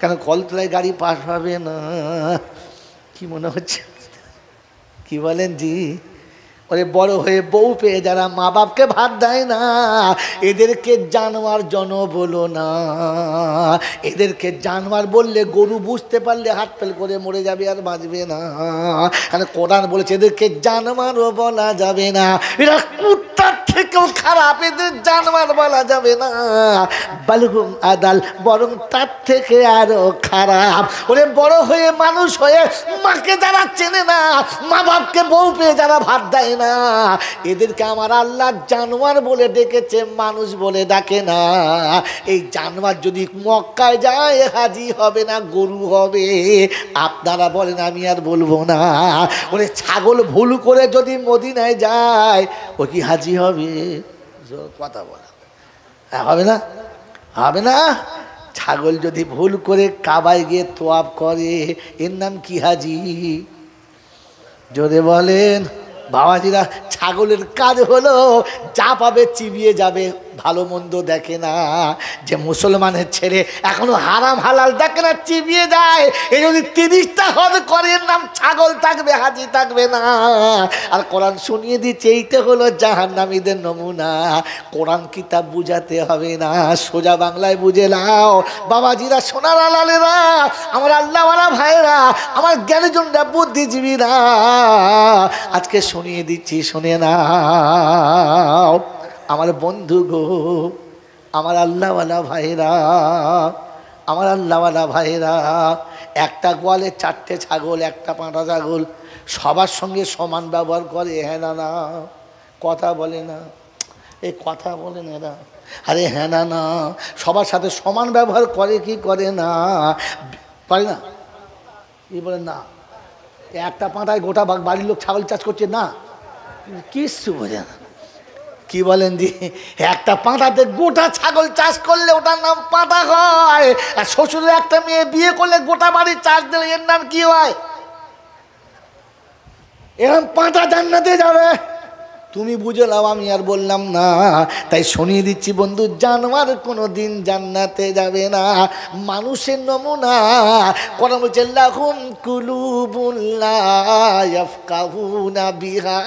কেন কলতলায় গাড়ি পাস হবে না। কি মনে হচ্ছে, কি বলেন জি? ওরে বড় হয়ে বউ পেয়ে যারা মা বাপকে ভাত দেয় না, এদেরকে জানোয়ার জন বলো না। এদেরকে জানোয়ার বললে গরু বুঝতে পারলে হাত ফেল করে মরে যাবে, আর বাঁচবে না। কারণ কোরআন বলেছে এদেরকে জানোয়ারও বলা যাবে না, এরা কুত্তার থেকেও খারাপ, এদের জানোয়ার বলা যাবে না। বালহুম আদাল, বরং তার থেকে আরো খারাপ। ওরে বড় হয়ে মানুষ হয়ে মাকে যারা চেনে না, মা বাপকে বউ পেয়ে যারা ভাত দেয় না, এদেরকে আমার আল্লাহ জানোয়ার বলে ডেকেছে, মানুষ বলে ডাকে না। এই জানোয়ার যদি মক্কায় যায় হাজি হবে না, গরু হবে। আপনারা বলেন, আমি আর বলবো না। ওরে ছাগল ভুল করে যদি মদিনায় যায়, ও কি হাজি হবে? কথা বলা হবে না, হবে না। ছাগল যদি ভুল করে কাবায় গিয়ে তোয়াব করে, এর নাম কি হাজি? জোরে বলেন বাবাজিরা। ছাগলের কাজ হলো যা পাবে চিবিয়ে যাবে, ভালো মন্দ দেখে না। যে মুসলমানের ছেলে এখনো হারাম হালাল দেখে না, চিবিয়ে যায়। এই যদি 30টা হজ করে, এর নাম ছাগল থাকবে, হাজি থাকবে না। আর কোরআন শুনিয়ে দিচ্ছে, এইটা হলো জাহান্নামীদের নমুনা। কোরআন কিতাব বুঝাতে হবে না, সোজা বাংলায় বুঝে নাও। বাবাজিরা, সোনার আলালেরা, আমার আল্লাহওয়ালা ভাইরা, আমার জ্ঞানীজনরা, বুদ্ধিজীবীরা, আজকে শুনিয়ে দিচ্ছি, শুনে নাও। আমার বন্ধু গো, আমার আল্লাহওয়ালা ভাইরা, আমার আল্লাহওয়ালা ভাইরা, একটা গোয়ালে 4টে ছাগল, একটা পাঁঠা ছাগল, সবার সঙ্গে সমান ব্যবহার করে, হ্যাঁ না না? কথা বলে না, এই কথা বলে না এরা। আরে হ্যাঁ না না, সবার সাথে সমান ব্যবহার করে কি করে না? পারে না? কি বলে না? একটা পাঁঠায় গোটা বাড়ির লোক ছাগল চাষ করছে না, কিচ্ছু বোঝে না। কি বলেন জি? একটা পাঁঠাতে গোটা ছাগল চাষ করলে ওটার নাম পাঁঠা হয়। আর শ্বশুরের একটা মেয়ে বিয়ে করলে গোটা বাড়ি চাষ দিলে এর নাম কি হয়? এরকম পাঁঠা জান্নাতে যাবে। তুমি বুঝে নাও, আমি আর বললাম না। তাই শুনিয়ে দিচ্ছি বন্ধু, জানোয়ার কোনো দিন জান্নাতে যাবে না। মানুষের নমুনা কোরআন বলছে, লাহুম কুলুবুন লা ইয়াফকাহুনা বিহা।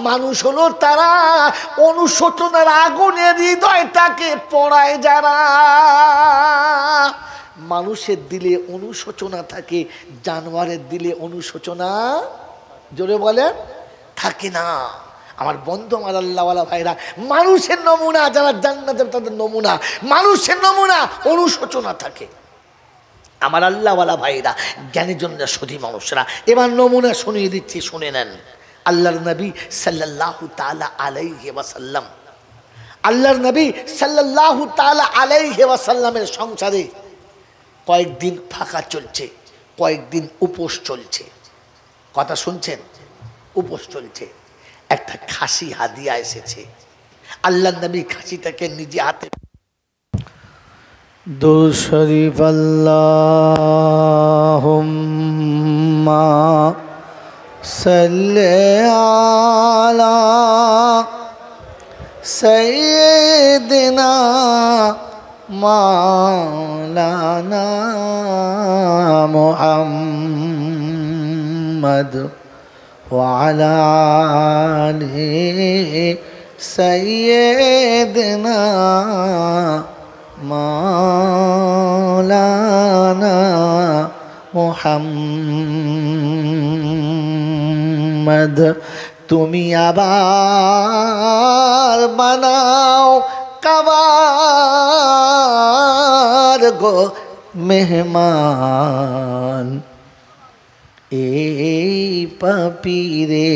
মানুষ হলো তারা অনুশোচনার আগুনে হৃদয়টাকে পোড়ায় যারা। মানুষের দিলে অনুশোচনা থাকে, জানোয়ারের দিলে অনুশোচনা, জোরে বলেন, থাকে না। আমার বন্ধু, আমার আল্লাহওয়ালা ভাইরা, মানুষের নমুনা যারা জান্নাতে, তাদের নমুনা মানুষের নমুনা, অনুশোচনা থাকে। আমার আল্লাহওয়ালা ভাইরা, জ্ঞানীজনরা, সধী মানুষরা, এবার নমুনা শুনিয়ে দিচ্ছি, শুনে নেন। আল্লাহর নবী সাল্লাল্লাহু তাআলা আলাইহি ওয়াসাল্লাম, আল্লাহর নবী সাল্লাল্লাহু তাআলা আলাইহি ওয়াসাল্লামের সংসারে কয়েকদিন ফাঁকা চলছে, কয়েকদিন উপোস চলছে। কথা শুনছেন? উপোস চলছে। একটা খাসি হাদিয়া এসেছে। আল্লাহ নবী খাসিটাকে নিজে হাতে দুরূদ শরীফ আল্লাহুম্মা সাল্লি আলা সাইয়্যিদিনা মাওলানা মুহাম্মদ وعلى آله سيدنا مولانا محمد। তুমি আবার বানাও কাবা আবার গো মেহমান এই পাপীরে,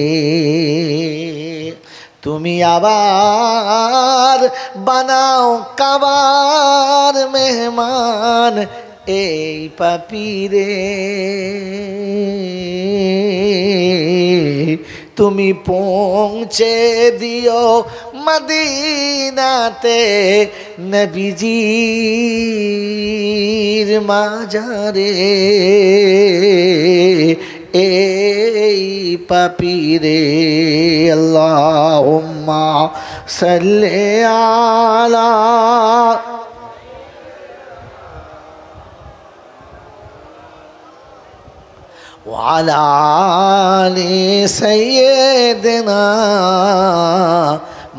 তুমি আবার বানাও কাবার মেহমান এই পাপীরে, তুমি পৌঁছে দিও মদিনাতে নবীজির মাজারে এই পাপীরে। আল্লাহুম্মা সাল্লি আলা ওয়ালা আলি সাইয়্যিদিনা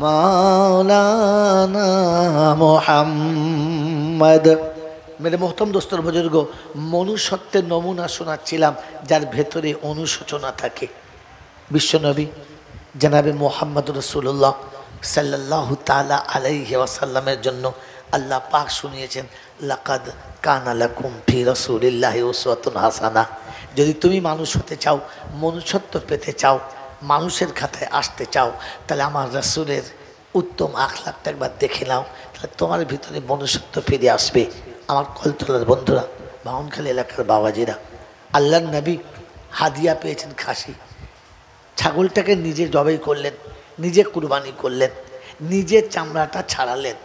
মাওলানা মুহাম্মদ। মেরে মোহতরম দোস্তর বুজুর্গ, মনুষ্যত্বের নমুনা শোনাচ্ছিলাম যার ভেতরে অনুশোচনা থাকে। বিশ্বনবী জনাবে মুহাম্মদ রাসূলুল্লাহ সাল্লাল্লাহু তাআলা আলাইহি ওয়াসাল্লামের জন্য আল্লাহ পাক শুনিয়েছেন, লাকাদ কানা লাকুম ফি রাসূলিল্লাহি উসওয়াতুন হাসানাহ। যদি তুমি মানুষ হতে চাও, মনুষ্যত্ব পেতে চাও, মানুষের খাতায় আসতে চাও, তাহলে আমার রাসূলের উত্তম আখলাকটা একবার দেখে নাও, তাহলে তোমার ভিতরে মনুষ্যত্ব ফিরে আসবে। আমার কলতলার বন্ধুরা, বাউনখালী এলাকার বাবাজিরা, আল্লাহর নবী হাদিয়া পেয়েছেন খাসি। ছাগলটাকে নিজে জবাই করলেন, নিজে কুরবানি করলেন, নিজে চামড়াটা ছাড়ালেন,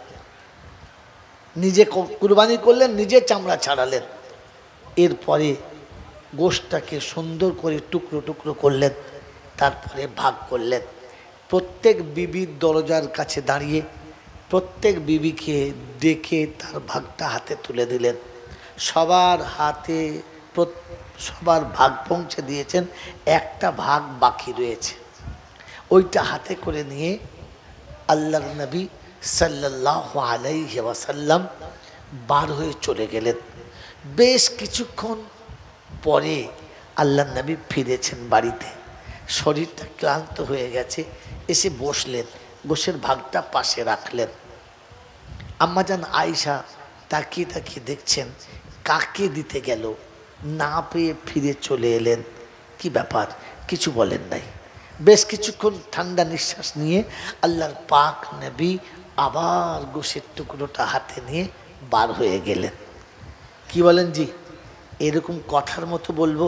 নিজে কুরবানি করলেন, নিজে চামড়া ছাড়ালেন। এরপরে গোশটাকে সুন্দর করে টুকরো টুকরো করলেন, তারপরে ভাগ করলেন। প্রত্যেক বিবির দরজার কাছে দাঁড়িয়ে প্রত্যেক বিবিকে ডেকে তার ভাগটা হাতে তুলে দিলেন। সবার হাতে সবার ভাগ পৌঁছে দিয়েছেন, একটা ভাগ বাকি রয়েছে, ওইটা হাতে করে নিয়ে আল্লাহর নবী সাল্লাল্লাহু আলাইহি ওয়াসাল্লাম বার হয়ে চলে গেলেন। বেশ কিছুক্ষণ পরে আল্লাহর নবী ফিরেছেন বাড়িতে, শরীরটা ক্লান্ত হয়ে গেছে, এসে বসলেন, গোশের ভাগটা পাশে রাখলেন। আম্মাজান আয়েশা তাকিয়ে তাকিয়ে দেখছেন কাকে দিতে গেল, না পেয়ে ফিরে চলে এলেন। কি ব্যাপার, কিছু বলেন নাই। বেশ কিছুক্ষণ ঠান্ডা নিঃশ্বাস নিয়ে আল্লাহর পাক নবী আবার গোশের টুকরোটা হাতে নিয়ে বার হয়ে গেলেন। কি বলেন জি? এরকম কথার মতো বলবো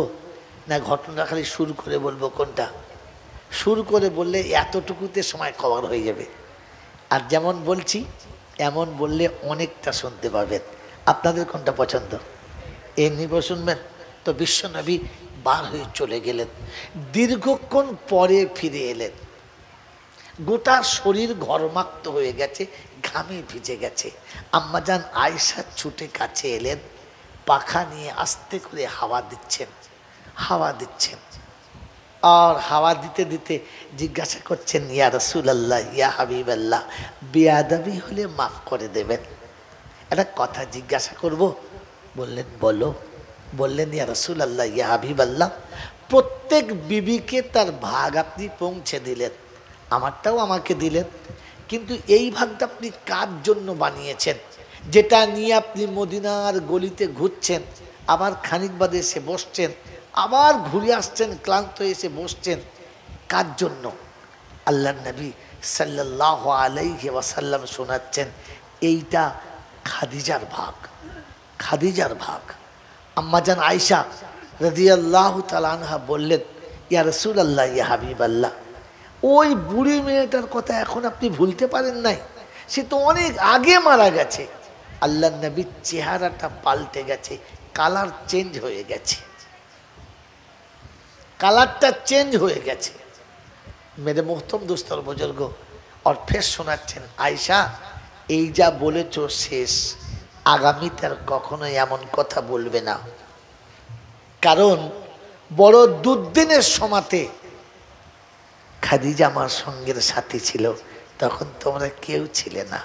না ঘটনা খালি শুরু করে বলবো? কোনটা? শুরু করে বললে এতটুকুতে সময় কভার হয়ে যাবে, আর যেমন বলছি এমন বললে অনেকটা শুনতে পাবেন। আপনাদের কোনটা পছন্দ? এমনি শুনবেন তো? বিশ্বনবী বার হয়ে চলে গেলেন, দীর্ঘক্ষণ পরে ফিরে এলেন। গোটা শরীর ঘর্মাক্ত হয়ে গেছে, ঘামে ভিজে গেছে। আম্মাজান আয়েশা ছুটে কাছে এলেন, পাখা নিয়ে আস্তে করে হাওয়া দিচ্ছেন, হাওয়া দিচ্ছেন। আর হাওয়া দিতে দিতে জিজ্ঞাসা করছেন, ইয়া রাসূলুল্লাহ, ইয়া হাবিবাল্লাহ, বেয়াদবি হলে মাফ করে দেবেন, একটা কথা জিজ্ঞাসা করব। বললেন বলো। বললেন, ইয়া রাসূলুল্লাহ, ইয়া হাবিবাল্লাহ, প্রত্যেক বিবিকে তার ভাগ আপনি পৌঁছে দিলেন, আমারটাও আমাকে দিলেন, কিন্তু এই ভাগটা আপনি কার জন্য বানিয়েছেন? যেটা নিয়ে আপনি মদিনার গলিতে ঘুরছেন, আবার খানিক বাদে এসে বসছেন, আবার ঘুরে আসছেন, ক্লান্ত এসে বসছেন, কার জন্য? আল্লাহর নবী সাল্লাল্লাহু আলাইহি ওয়াসাল্লাম শোনাচ্ছেন, এইটা খাদিজার ভাগ, খাদিজার ভাগ। আম্মাজান আয়েশা রাদিয়াল্লাহু তাআলা আনহা বললেন, ইয়া রাসূলুল্লাহ, ইয়া হাবিবাল্লাহ, ওই বুড়ি মেয়েটার কথা এখন আপনি ভুলতে পারেন নাই? সে তো অনেক আগে মারা গেছে। আল্লাহর নবীর চেহারাটা পাল্টে গেছে, কালার চেঞ্জ হয়ে গেছে, কালারটা চেঞ্জ হয়ে গেছে। মেরে মোহতরম দোস্তর বুজুর্গ, আর ফের শোনাচ্ছেন, আয়েশা এই যা বলেছ শেষ, আগামীতে আর কখনোই এমন কথা বলবে না, কারণ বড় দুর্দিনের সময়তে খাদিজা আমার সঙ্গের সাথী ছিল, তখন তোমরা কেউ ছিলে না।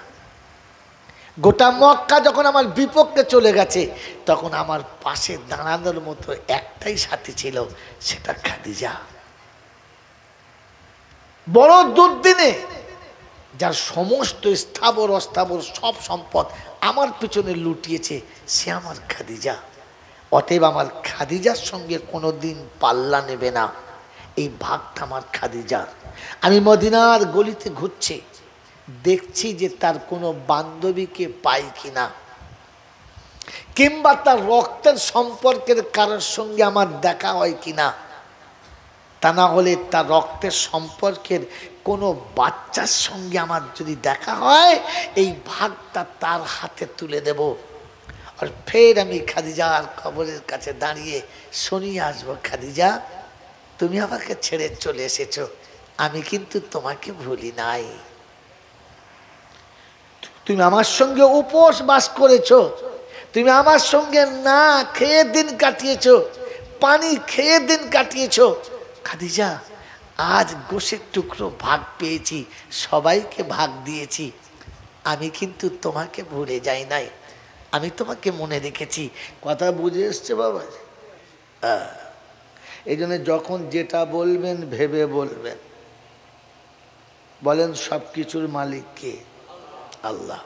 গোটা মক্কা যখন আমার বিপক্ষে চলে গেছে, তখন আমার পাশে দাঁড়ানোর মতো একটাই সাথী ছিল, সেটা খাদিজা। বড় দুর্দিনে যার সমস্ত স্থাবর অস্থাবর সব সম্পদ আমার পিছনে লুটিয়েছে, সে আমার খাদিজা। অতএব আমার খাদিজার সঙ্গে কোনো দিন পাল্লা নেবে না, এই ভাগটা আমার খাদিজার। আমি মদিনার গলিতে ঘুরছি, দেখছি যে তার কোনো বান্ধবীকে পাই কিনা, কিংবা তার রক্তের সম্পর্কের কারোর সঙ্গে আমার দেখা হয় কিনা। তা না হলে তার রক্তের সম্পর্কের কোনো বাচ্চার সঙ্গে আমার যদি দেখা হয়, এই ভাগটা তার হাতে তুলে দেব। আর ফের আমি খাদিজার কবরের কাছে দাঁড়িয়ে শুনিয়ে আসবো, খাদিজা তুমি আমাকে ছেড়ে চলে এসেছো, আমি কিন্তু তোমাকে ভুলি নাই। তুমি আমার সঙ্গে উপোস বাস করেছো, তুমি আমার সঙ্গে না খেয়ে দিন কাটিয়েছো, পানি খেয়ে দিন কাটিয়েছো। খাদিজা আজ গোশের টুকরো ভাগ পেয়েছি, সবাইকে ভাগ দিয়েছি, আমি কিন্তু তোমাকে ভুলে যাই নাই, আমি তোমাকে মনে রেখেছি। কথা বুঝে এসছে বাবা? এই জন্য যখন যেটা বলবেন ভেবে বলবেন। বলেন সব কিছুর মালিক কে? আল্লাহ।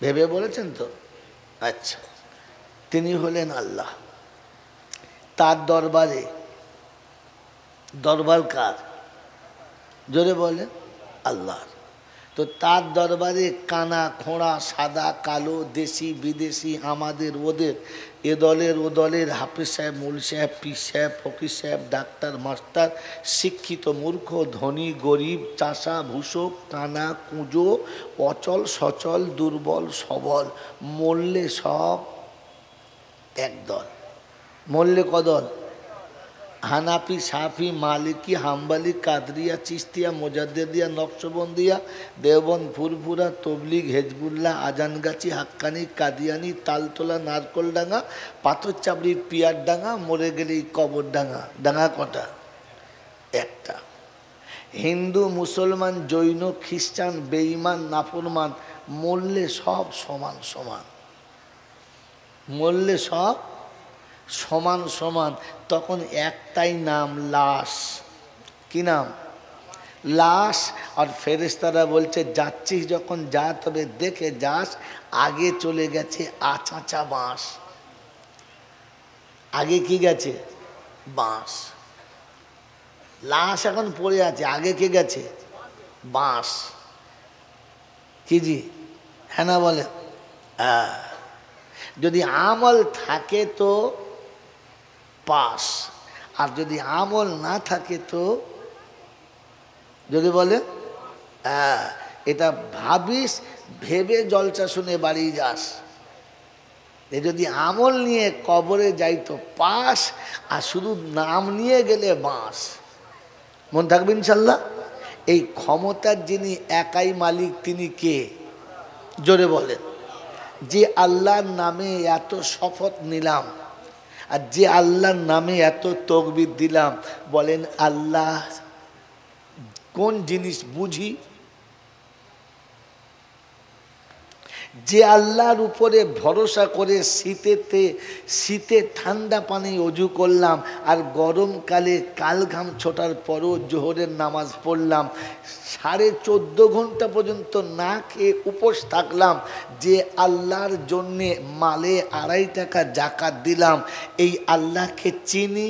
ভেবে বলেছেন তো? আচ্ছা, তিনি হলেন আল্লাহ। তার দরবারে, দরবার কার? জোরে বলেন আল্লাহ। তো তার দরবারে কানা খোঁড়া সাদা কালো দেশি বিদেশি আমাদের ওদের এ দলের ও দলের হাফিজ সাহেব মুল সাহেব পীর সাহেব ফকির সাহেব ডাক্তার মাস্টার শিক্ষিত মূর্খ ধনী গরিব চাষা ভূষক কানা কুঁজো অচল সচল দুর্বল সবল মরলে সব এক দল। মরলে কদল? হানাফি সাফি মালিকি হাম্বালি কাদরিয়া চিস্তিয়া মোজাদ্দেদিয়া নকশবন্দিয়া দেওবন্দ ফুরফুরা তবলিগ হেজবুল্লাহ আজানগাছি হাক্কানি কাদিয়ানি তালতলা নারকলডাঙ্গা পাথরচাবড়ির পিয়ারডাঙ্গা মরে গেলেই কবরডাঙ্গা। ডাঙ্গা কটা? একটা। হিন্দু মুসলমান জৈন খ্রিস্টান বেঈমান নাফরমান মরলে সব সমান সমান, মরলে সব সমান সমান। তখন একটাই নাম, লাশ। কি নাম? লাশ। আর ফেরেশতারা বলছে যাচ্ছিস যখন যা, তবে দেখে যাস আগে চলে গেছে আচাঁচা বাঁশ। আগে কি গেছে? বাঁশ। লাশ এখন পড়ে আছে, আগে কে গেছে? বাঁশ। কি জি? হ্যাঁ না বলে? হ্যাঁ। যদি আমল থাকে তো পাস, আর যদি আমল না থাকে তো, যদি বলে হ্যাঁ, এটা ভাবিস, ভেবে জলসা শুনে বাড়ি যাস। এ যদি আমল নিয়ে কবরে যাই তো পাস, আর শুধু নাম নিয়ে গেলে বাঁশ। মন থাকবে ইনশাল্লাহ। এই ক্ষমতার যিনি একাই মালিক তিনি কে? জোরে বলেন। যে আল্লাহর নামে এত শপথ নিলাম, আর যে আল্লাহর নামে এত তকবীর দিলাম, বলেন আল্লাহ কোন জিনিস বুঝি? যে আল্লাহর উপরে ভরসা করে শীতে ঠান্ডা পানি অজু করলাম, আর গরমকালে কালঘাম ছোটার পরও জোহরের নামাজ পড়লাম, 14.5 ঘন্টা পর্যন্ত না খেয়ে উপোস থাকলাম, যে আল্লাহর জন্যে মালে 2.5 টাকা জাকাত দিলাম, এই আল্লাহকে চিনি?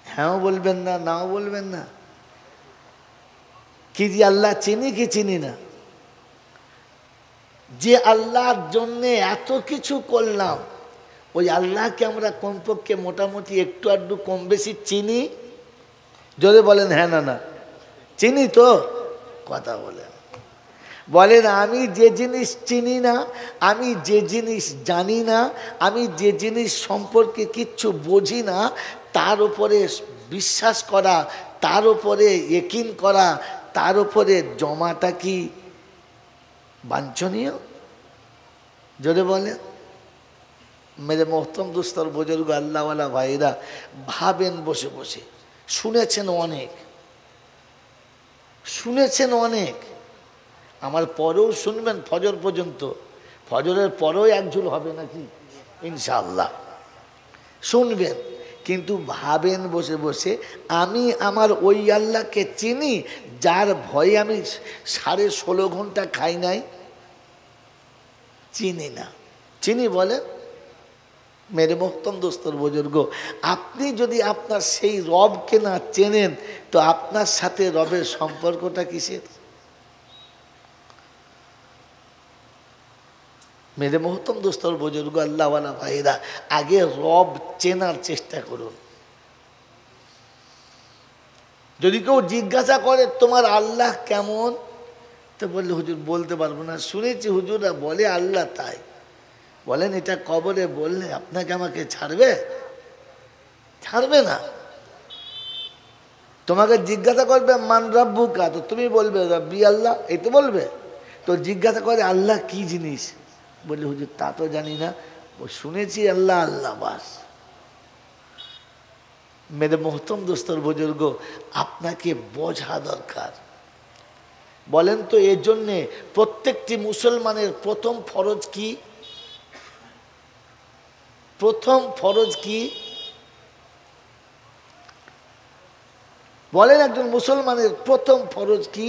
হ্যাঁ বলবেন না, নাও বলবেন না। কি যে আল্লাহ চিনি কি চিনি না? যে আল্লাহর জন্য এত কিছু করলাম, ওই আল্লাহকে আমরা কমপক্ষে মোটামুটি একটু আধটু কম বেশি চিনি? যদি বলেন হ্যাঁ না না চিনি তো? কথা বলেন। বলেন আমি যে জিনিস চিনি না, আমি যে জিনিস জানি না, আমি যে জিনিস সম্পর্কে কিচ্ছু বুঝি না, তার উপরে বিশ্বাস করা, তার উপরে ইকিন করা, তার উপরে জমাটা কি বাঞ্ছনীয়? যদি বলে মেরে মোহতম দুস্তর বুজুর্গ আল্লাহওয়ালা ভাইরা, ভাবেন বসে বসে, শুনেছেন অনেক, শুনেছেন অনেক, আমার পরেও শুনবেন ফজর পর্যন্ত। ফজরের পরেও একঝুল হবে নাকি ইনশাআল্লাহ। শুনবেন, কিন্তু ভাবেন বসে বসে আমি আমার ওই আল্লাহকে চিনি যার ভয়ে আমি 16.5 ঘন্টা খাই নাই? চিনি না। চিনি বলে? মেরে মোহতরম দোস্তর বুজুর্গ, আপনি যদি আপনার সেই রবকে না চেনেন তো আপনার সাথে রবের সম্পর্কটা কিসের? মেরে মোহতরম দোস্তর বুজুর্গ, আল্লাহওয়ালা ভাইরা, আগে রব চেনার চেষ্টা করুন। যদি কেউ জিজ্ঞাসা করে তোমার আল্লাহ কেমন, তো বললে হুজুর বলতে পারবো না, শুনেছি হুজুররা বলে আল্লাহ তাই। বলেন এটা কবরে বললে আপনাকে আমাকে ছাড়বে? ছাড়বে না। তোমাকে জিজ্ঞাসা করবে মান রাব্বুকা, তো তুমি বলবে রব্বি আল্লাহ, এই তো বলবে। তো জিজ্ঞাসা করে আল্লাহ কি জিনিস, বললে হুজুর তা তো জানি না, শুনেছি আল্লাহ আল্লাহ, বাস। মেরে মোহতরম দোস্তর বুজুর্গ, আপনাকে বোঝা দরকার। বলেন তো এর জন্যে প্রত্যেকটি মুসলমানের প্রথম ফরজ কি? প্রথম ফরজ কি বলেন? একজন মুসলমানের প্রথম ফরজ কি?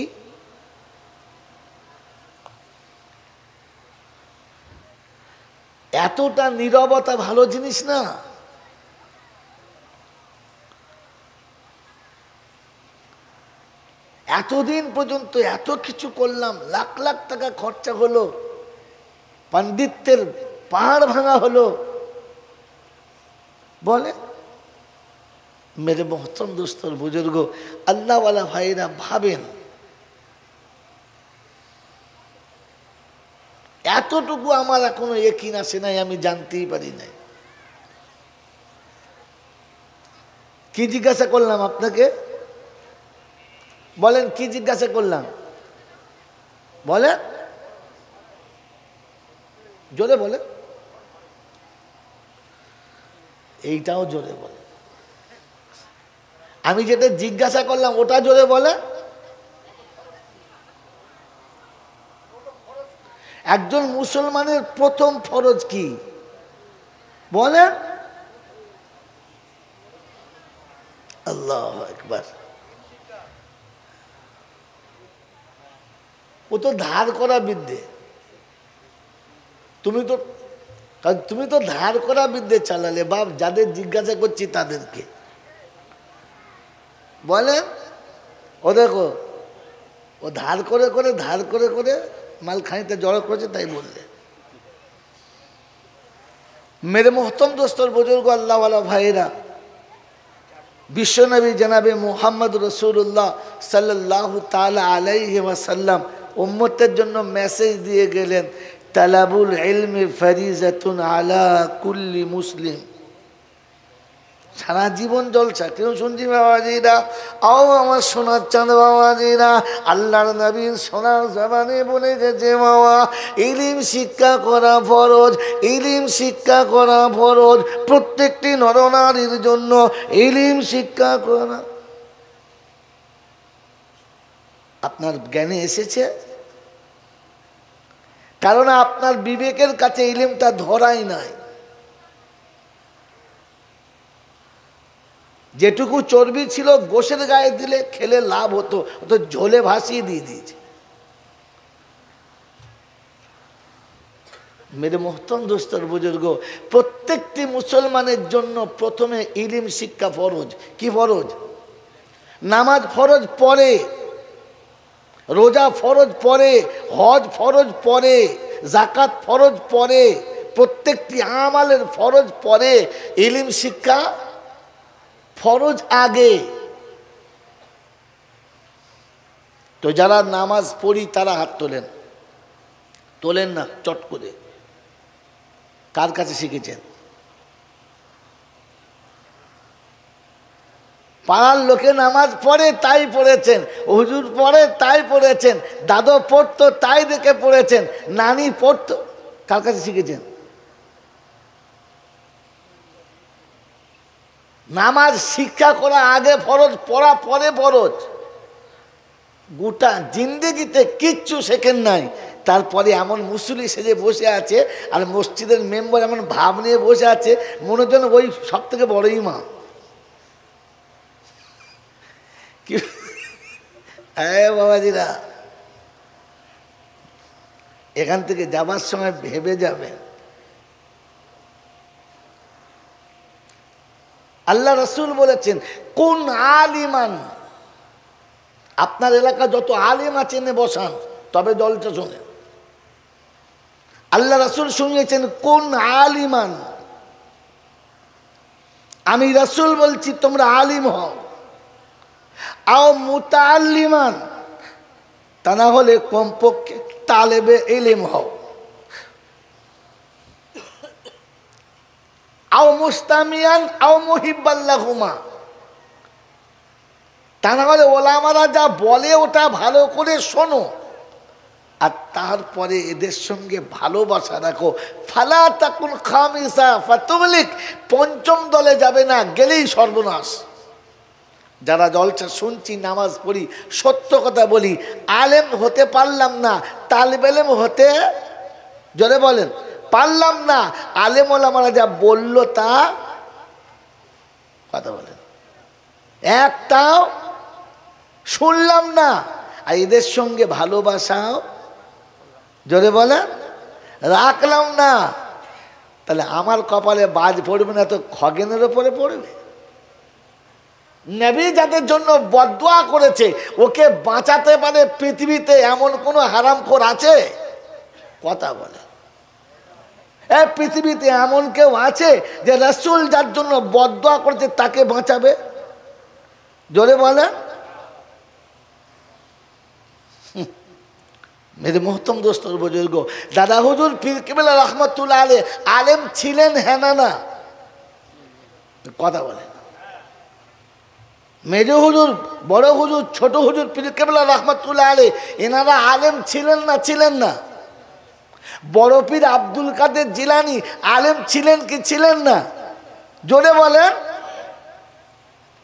এতটা নীরবতা ভালো জিনিস না। এতদিন পর্যন্ত এত কিছু করলাম, লাখ লাখ টাকা খরচা হলো, পণ্ডিতের পাহাড় ভাঙা হলো, বলে মেরে মোহতরম দোস্তর বুজুর্গ, আল্লাহওয়ালা ভাইরা ভাবেন এতটুকু আমার এখনো ইয়াকিন আসে নাই, আমি জানতেই পারি নাই। কি জিজ্ঞাসা করলাম আপনাকে? বলেন কি জিজ্ঞাসা করলাম? বলে জোরে বলে, এইটাও জোরে বলে। আমি যেটা জিজ্ঞাসা করলাম ওটা জোরে বলে। একজন মুসলমানের প্রথম ফরজ কি বলে? আল্লাহু আকবার। ও তো ধার করা বিদ্যে, তুমি তো ধার করা বিদ্যে চালালে বাপ। যাদের জিজ্ঞাসা করছি তাদেরকে বলেন, ও দেখো ও ধার করে করে মাল খানিতে জড়ো করেছে, তাই বললে। মেরে মোহতরম দোস্তর বুজুর্গ, আল্লাহওয়ালা ভাইরা, বিশ্বনবী জনাবে মুহাম্মদ রাসূলুল্লাহ সাল্লাল্লাহু তাআলা আলাইহি ওয়াসাল্লাম উম্মতের জন্য মেসেজ দিয়ে গেলেন, তালাবুল ইলমি ফরিজাতুন আলা কুল্লি মুসলিম। সারা জীবন জলসা, কেউ শুনছি বাবাজিরা, আও আমার সোনার চাঁদ বাবাজিরা, আল্লাহর নবীর সোনার জবানে বলে গেছে বাবা, ইলম শিক্ষা করা ফরজ, ইলম শিক্ষা করা ফরজ, প্রত্যেকটি নরনারীর জন্য ইলম শিক্ষা করা। আপনার জ্ঞানে এসেছে? কারণ আপনার বিবেকের কাছে ইলমটা ধরাই নাই। যেটুকু চর্বি ছিল গোশের গায়ে দিলে খেলে লাভ হতো, তো ঝোলে ভাসিয়ে দিয়ে দিয়েছে। মেরে মোহতরম দোস্তর বুজুর্গ, প্রত্যেকটি মুসলমানের জন্য প্রথমে ইলম শিক্ষা ফরজ। কি ফরজ? নামাজ ফরজ পরে, রোজা ফরজ পরে, হজ ফরজ পরে, যাকাত ফরজ পরে, প্রত্যেকটি আমালের ফরজ পরে, ইলম শিক্ষা ফরজ আগে। তো যারা নামাজ পড়ি তারা হাত তোলেন, তোলেন না চট করে। কার কাছে শিখেছেন? পাড়ার লোকে নামাজ পড়ে তাই পড়েছেন, হুজুর পড়ে তাই পড়েছেন, দাদু পড়তো তাই দেখে পড়েছেন, নানি পড়তো, কার কাছে শিখেছেন? নামাজ শিক্ষা করা আগে ফরজ, পড়া পরে ফরজ। গোটা জিন্দেগিতে কিচ্ছু শেখেন নাই, তারপরে এমন মুসল্লি সেজে বসে আছে, আর মসজিদের মেম্বার এমন ভাব নিয়ে বসে আছে, মনে যেন ওই সব থেকে বড় ইমাম। কি বাবাজিরা, এখান থেকে যাবার সময় ভেবে যাবেন, আল্লাহ রসুল বলেছেন কোন আলিমান, আপনার এলাকা যত আলিম আছে এনে বসান, তবে জলসা শোনেন। আল্লাহ রসুল শুনিয়েছেন কোন আলিমান, আমি রসুল বলছি তোমরা আলিম হও, আও মুতাআল্লিমান, তা না হলে কমপক্ষে তালেবে ইলম হও, আও মুস্তামিয়ান আও মুহিব্বাল্লাহুমা, তা না হলে ওলামারা যা বলে ওটা ভালো করে শোনো, আর তারপরে এদের সঙ্গে ভালোবাসা রাখো। ফালা তাকুন খামিসা ফাতুবলিক, পঞ্চম দলে যাবে না, গেলেই সর্বনাশ। যারা জলসা শুনছি, নামাজ পড়ি, সত্য কথা বলি, আলেম হতে পারলাম না, তালিব ইলম হতে, জোরে বলেন, পারলাম না, আলেম ওলামারা যা বললো তা কথা বলেন, একটাও শুনলাম না, আর এদের সঙ্গে ভালোবাসাও, জোরে বলেন, রাখলাম না। তাহলে আমার কপালে বাজ পড়বে না তো খগেনের ওপরে পড়বে। নবী যাদের জন্য বদদুয়া করেছে, ওকে বাঁচাতে পারে পৃথিবীতে এমন কোনো হারামখোর আছে? কথা বলে, পৃথিবীতে এমন কেউ আছে যে রাসূল যার জন্য বদদুয়া করেছে তাকে বাঁচাবে? জোরে বলে। মেরে মোহতম দোস্তর বুজুর্গ, দাদা হুজুর পীর কেবলা রহমতুল্লাহ আলাইহি আলেম ছিলেন, হ্যাঁ না না? কথা বলে। মেজো হুজুর, বড় হুজুর, ছোট হুজুর পীর কেবলা রহমতুল্লাহ আলাইহি এনারা আলেম ছিলেন না ছিলেন না? বড় পীর আব্দুল কাদের জিলানী আলেম ছিলেন কি ছিলেন না? জোরে বলেন।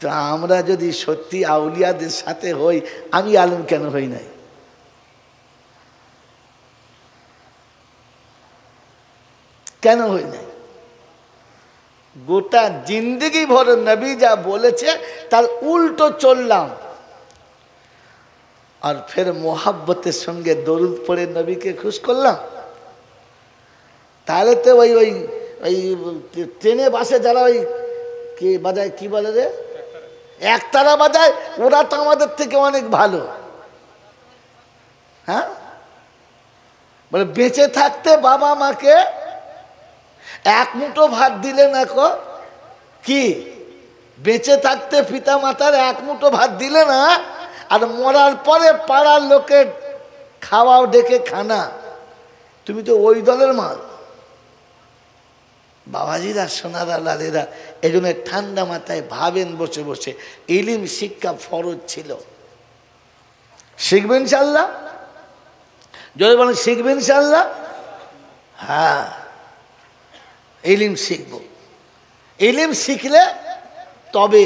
তা আমরা যদি সত্যি আউলিয়াদের সাথে হই, আমি আলেম কেন হই নাই? কেন হই নাই? গোটা জিন্দগি ভর নবী যা বলেছে তার উল্টো চললাম, আর ফের মোহাব্বতের সঙ্গে দরুদ পড়ে নবীকে খুশ করলাম। তাহলে তো ওই ওই ওই ট্রেনে বাসে যারা ওই কি বাজায়, কি বলে রে, একতারা বাজায়, ওরা তো আমাদের থেকে অনেক ভালো। হ্যাঁ, বলে বেঁচে থাকতে বাবা মাকে এক মুঠো ভাত দিলে না কো, কি বেঁচে থাকতে পিতা মাতার এক মুঠো ভাত দিলে না, আর মরার পরে পাড়ার লোকের খাওয়াও ডেকে খানা, তুমি তো ওই দলের মাল। বাবাজিরা, সোনারা, লালেরা, এই জন্য ঠান্ডা মাথায় ভাবেন বসে বসে, ইলম শিক্ষা ফরজ ছিল। শিখবেন ইনশাআল্লাহ? যদি বলেন শিখবেন ইনশাআল্লাহ? হ্যাঁ, ইলম শিখব। ইলম শিখলে তবে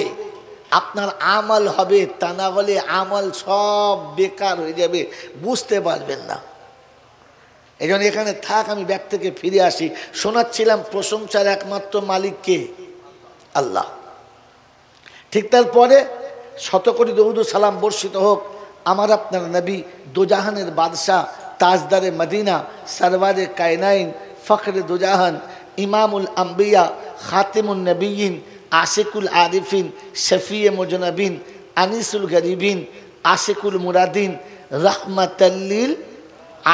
আপনার আমল হবে, তা না হলে আমল সব বেকার হয়ে যাবে, বুঝতে পারবেন না। এই জন্য এখানে থাক, আমি ব্যাগ থেকে ফিরে আসি। শোনাচ্ছিলাম প্রশংসার একমাত্র মালিককে, আল্লাহ। ঠিক তারপরে শতকোটি দরুদ ও সালাম বর্ষিত হোক আমার আপনার নবী, দোজাহানের বাদশাহ, তাজদারে মদিনা, সরওয়ারে কায়নাইন, ফখরে দোজাহান, ইমামুল আম্বিয়া, খাতিমুন নবীন, আশিকুল আরিফিন, শফিয়ে মুজনবিন, আনিসুল গরিবিন, আশিকুল মুরাদিন, রহমাতাল্লিল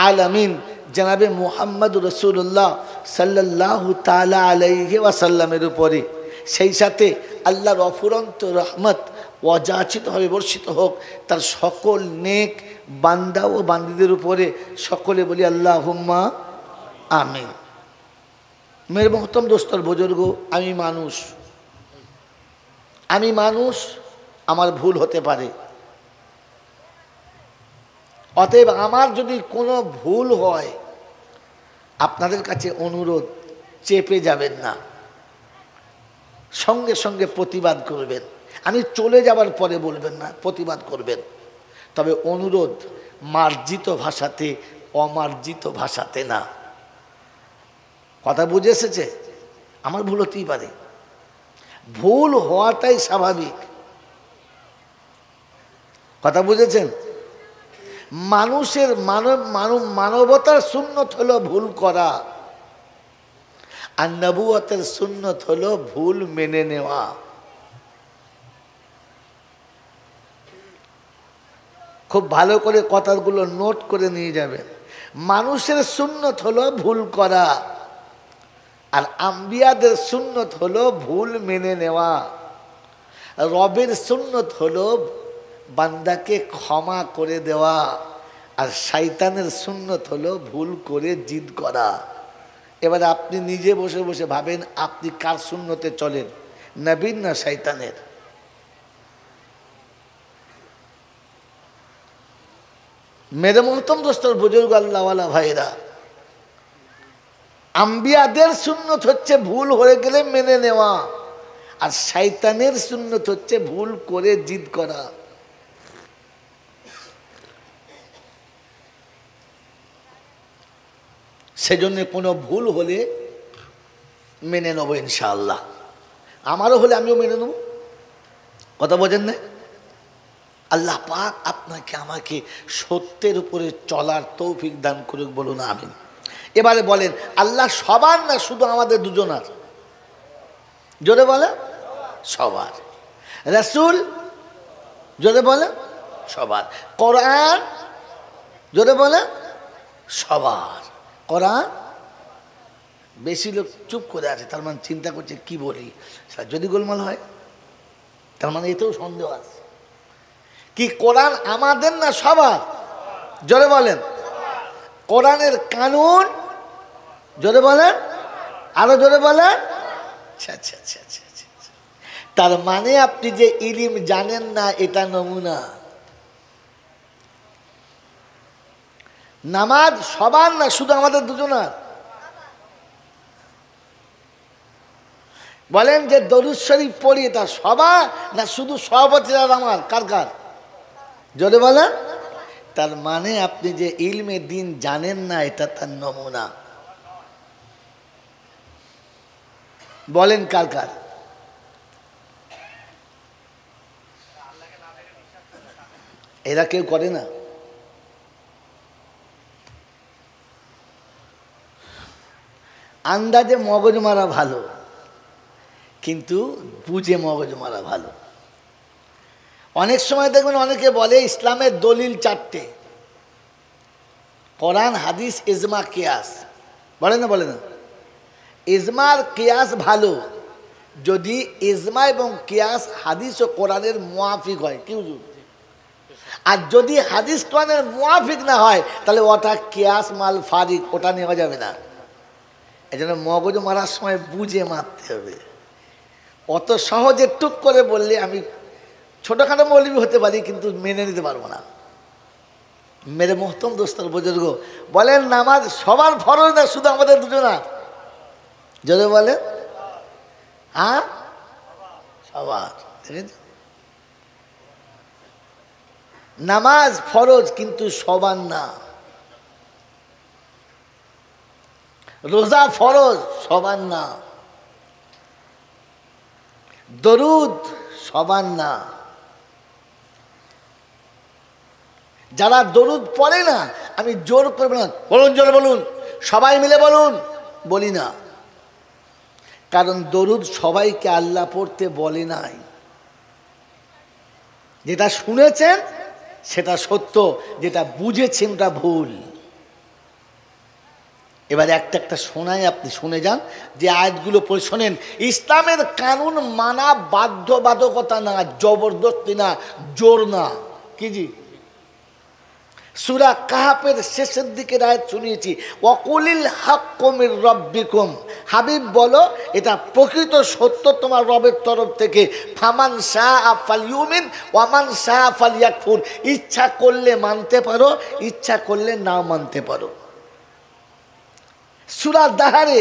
আলামিন, জনাবে মুহাম্মদ রসুল্লাহ সাল্লাল্লাহু তাআলা আলাইহি ওয়াসাল্লামের উপরে, সেই সাথে আল্লাহর অফুরন্ত রহমত অযাচিতভাবে বর্ষিত হোক তার সকল নেক বান্দা ও বান্দীদের উপরে। সকলে বলি আল্লাহুম্মা আমিন। মেরে মোহতম দোস্তর বুজুর্গ, আমি মানুষ, আমার ভুল হতে পারে। অতএব আমার যদি কোনো ভুল হয়, আপনাদের কাছে অনুরোধ, চেপে যাবেন না, সঙ্গে সঙ্গে প্রতিবাদ করবেন। আমি চলে যাবার পরে বলবেন না, প্রতিবাদ করবেন। তবে অনুরোধ, মার্জিত ভাষাতে, অমার্জিত ভাষাতে না। কথা বুঝে এসেছে? আমার ভুল হতেই পারে, ভুল হওয়াটাই স্বাভাবিক। কথা বুঝেছেন? মানুষের মানবতার সুন্নত হলো ভুল করা, আর নবুয়তের সুন্নত হলো ভুল মেনে নেওয়া। খুব ভালো করে কথাগুলো নোট করে নিয়ে যাবেন। মানুষের সুন্নত হলো ভুল করা, আর আম্বিয়াদের সুন্নত হলো ভুল মেনে নেওয়া। রবের সুন্নত হলো বান্দাকে ক্ষমা করে দেওয়া, আর শয়তানের সুন্নত হলো ভুল করে জিদ করা। এবারে আপনি নিজে বসে বসে ভাবেন আপনি কার সুন্নতে চলেন, নবীর না শয়তানের? মেরে মোহতম দোস্তর বুজুর্গ আল্লাহওয়ালা ভাইরা, আম্বিয়াদের সুন্নত হচ্ছে ভুল হয়ে গেলে মেনে নেওয়া, আর শয়তানের সুন্নত হচ্ছে ভুল করে জিদ করা। সেজন্য কোনো ভুল হলে মেনে নেবো ইনশাআল্লাহ। আমারও হলে আমিও মেনে নেব। কথা বোঝেন না? আল্লাহ পাক আপনাকে আমাকে সত্যের উপরে চলার তৌফিক দান করুক, বলুন আমিন। এবারে বলেন, আল্লাহ সবার না শুধু আমাদের দুজনার? জোরে বলে সবার। রাসূল জোরে বলে সবার। কোরআন জোরে বলে সবার। কোরআন বেশি লোক চুপ করে আছে, তার মানে চিন্তা করছে কি বলি, যদি গোলমাল হয়, তার মানে এতেও সন্দেহ আছে। কি কোরআন আমাদের না সবার? জোরে বলেন। কোরআনের কানুন জোরে বলেন, আরো জোরে বলেন। আচ্ছা আচ্ছা আচ্ছা আচ্ছা আচ্ছা। তার মানে আপনি যে ইলম জানেন না এটা নমুনা। নামাজ সবার না শুধু আমাদের দুজনার? বলেন যে দরুদ শরীফ পড়ি এটা সবার না শুধু সভাপতিরা আমার? কার কার? জোরে বলেন। তার মানে আপনি যে ইলমে দিন জানেন না এটা তার নমুনা। বলেন কার কার? এরা কেউ করে না। আন্দাজে মগজ মারা ভালো, কিন্তু বুঝে মগজ মারা ভালো। অনেক সময় দেখবেন অনেকে বলে ইসলামের দলিল চারটে: কোরআন, হাদিস, ইজমা, কিয়াস। বলে না? বলে না? ইজমার কিয়াস ভালো যদি ইজমা এবং কিয়াস হাদিস ও কোরআনের মুআফিক হয়। কি হুজুর? আর যদি হাদিস কোরআনের মুআফিক না হয় তাহলে ওটা কিয়াস মাল ফারিক, ওটা নেওয়া যাবে না। এই জন্য মগজ মারার সময় বুঝে মারতে হবে। অত সহজে টুক করে বললে আমি ছোটখাটো মৌলবি হতে পারি, কিন্তু মেনে নিতে পারবো না। মেরে মোহতম দোস্তর বুজুর্গ, বলেন নামাজ সবার ফরজ না শুধু আমাদের দুজনার? যদি বলেন হ্যাঁ সবার। নামাজ ফরজ কিন্তু সবার না। রোজা ফরজ সবার না। দরুদ সবার না। যারা দরুদ পড়ে না, আমি জোর করবো না, বলুন জোরে বলুন, সবাই মিলে বলুন, বলি না। কারণ দরুদ সবাইকে আল্লাহ পড়তে বলে নাই। যেটা শুনেছেন সেটা সত্য, যেটা বুঝেছেন ওটা ভুল। এবারে একটা একটা শোনায়, আপনি শুনে যান। যে আয়াতগুলো পড়ে শোনেন। ইসলামের কানুন মানা বাধ্যবাধকতা না, জবরদস্তি না, জোর না। কি জি? সূরা কাহাফের শেষের দিকের আয়াত শুনিয়েছি, ওয়াকুলিল হাক্কু মির রাব্বিকুম। হাবিব বলো এটা প্রকৃত সত্য তোমার রবের তরফ থেকে। ফামান শাআ ফালইউমিন ওয়ামান শাআ ফালইয়াকফুর। ইচ্ছা করলে মানতে পারো, ইচ্ছা করলে না মানতে পারো। সূরা দাহারে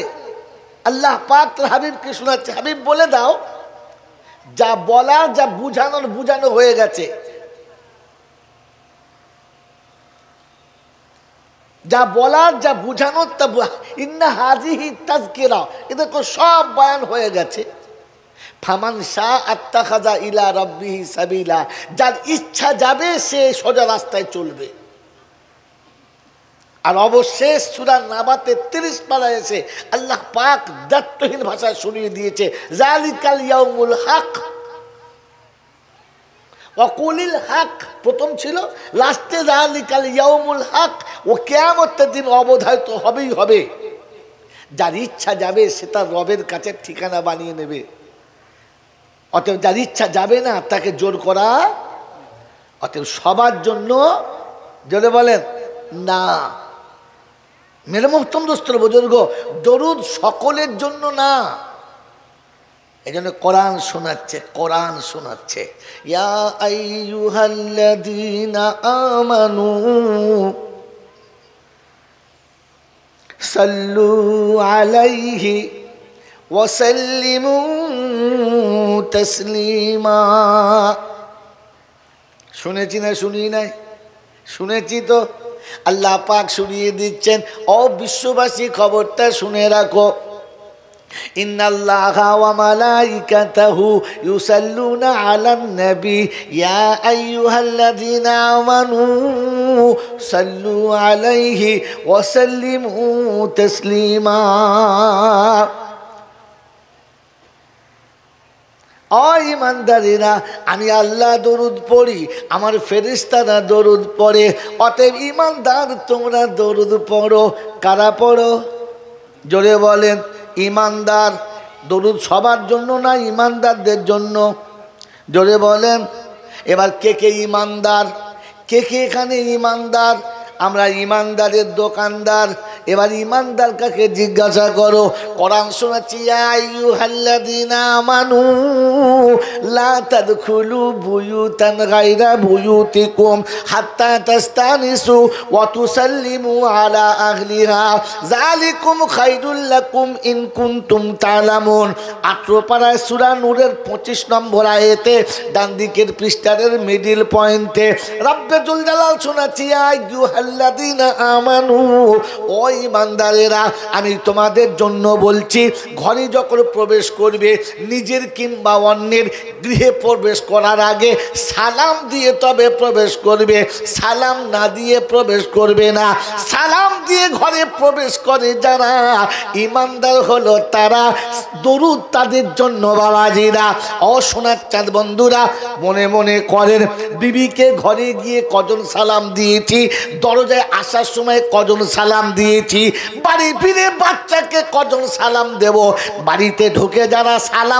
আল্লাহ পাক তার হাবিবকে শোনাচ্ছে, হাবিব বলে দাও যা বলার, যা বুঝানোর বুঝানো হয়ে গেছে। যা বলার যা বুঝানোর তা ইন্না হাজিহি তাজকিরা, এদেরকে সব বয়ান হয়ে গেছে। ফামান শাআ আত্তাখাযা ইলা রাব্বিহি সাবিলা, যার ইচ্ছা যাবে সে সোজা রাস্তায় চলবে। আর অবশেষ সূরা নাবাতে 30 পারায় এসে আল্লাহ পাক দায়িত্বহীন ভাষায় শুনিয়ে দিয়েছে যালিকাল ইয়াউমুল হক ওয়াকুলিল হক, প্রথম ছিল, লাস্টে যালিকাল ইয়াউমুল হক, ও কিয়ামতের দিন অবধারিত হবেই হবে। যার ইচ্ছা যাবে সে তার রবের কাছে ঠিকানা বানিয়ে নেবে। অতএব যার ইচ্ছা যাবে না তাকে জোর করা, অতএব সবার জন্য জোরে বলেন না। মেরে মোহতরম দোস্তর বুজুর্গ, দরুদ সকলের জন্য না। এই জন্য কোরআন শোনাচ্ছে, কোরআন শোনাচ্ছে ইয়া আইয়ুহাল্লাযীনা আমানু সাল্লু আলাইহি ওয়া সাল্লিমু তাসলিমা। শুনেছি না শুনি নাই? শুনেছি তো। আল্লাহ পাক শুনিয়ে দিচ্ছেন, ও বিশ্ববাসী খবরটা শুনে রাখো, ইন্নাল্লাহা ওয়া মালাইকাতাহু ইউসাল্লুনা আলান নবী ইয়া আইয়ুহাল্লাযীনা আমানু সাল্লু আলাইহি ওয়া সাল্লিমু তাসলিমা। ও ঈমানদারেরা, আমি আল্লাহ দরুদ পড়ি, আমার ফেরেশতারা দরুদ পড়ে, অতএব ঈমানদার তোমরা দরুদ পড়ো। কারা পড়ো? জোরে বলেন। ঈমানদার। দরুদ সবার জন্য না, ঈমানদারদের জন্য। জোরে বলেন। এবার কে কে ঈমানদার? কে কে এখানে ঈমানদার? আমরা ঈমানদারের দোকানদার। এবার ঈমানদার কাকে জিজ্ঞাসা করো। কোরআন শোনাচ্ছি, ইয়া আইয়ুহাল্লাযীনা আমানু লা তাদখুলু বুয়ুতান গায়রা বুয়ুতিকুম হাত্তা তাস্তানিসু ওয়া তুসাল্লিমু আলা আহলিহা যালিকুম খায়রুল লাকুম ইন কুনতুম তা'লামুন। 18 পারায় সূরা নূরের 25 নম্বর আয়াতে ডান দিকের পৃষ্ঠার মিডল পয়েন্টে রব্বুল জালাল শোনাচ্ছি, ইয়া আইয়ুহাল্লাযীনা আমানু, ও ঈমানদারেরা, আমি তোমাদের জন্য বলছি, ঘরে যখন প্রবেশ করবে, নিজের কিংবা অন্যের গৃহে প্রবেশ করার আগে সালাম দিয়ে তবে প্রবেশ করবে, সালাম না দিয়ে প্রবেশ করবে না। সালাম দিয়ে ঘরে প্রবেশ করে যারা ঈমানদার হলো তারা, দরুদ তাদের জন্য বাবাজিরা। ও সোনার চাঁদ বন্ধুরা, মনে মনে করেন বিবিকে ঘরে গিয়ে কজন সালাম দিয়েছি, দরজায় আসার সময় কজন সালাম দিয়েছি, বাড়ি ফিরে বাচ্চাকে কজন সালাম দেব, বাড়িতে ঢুকে যারা সালাম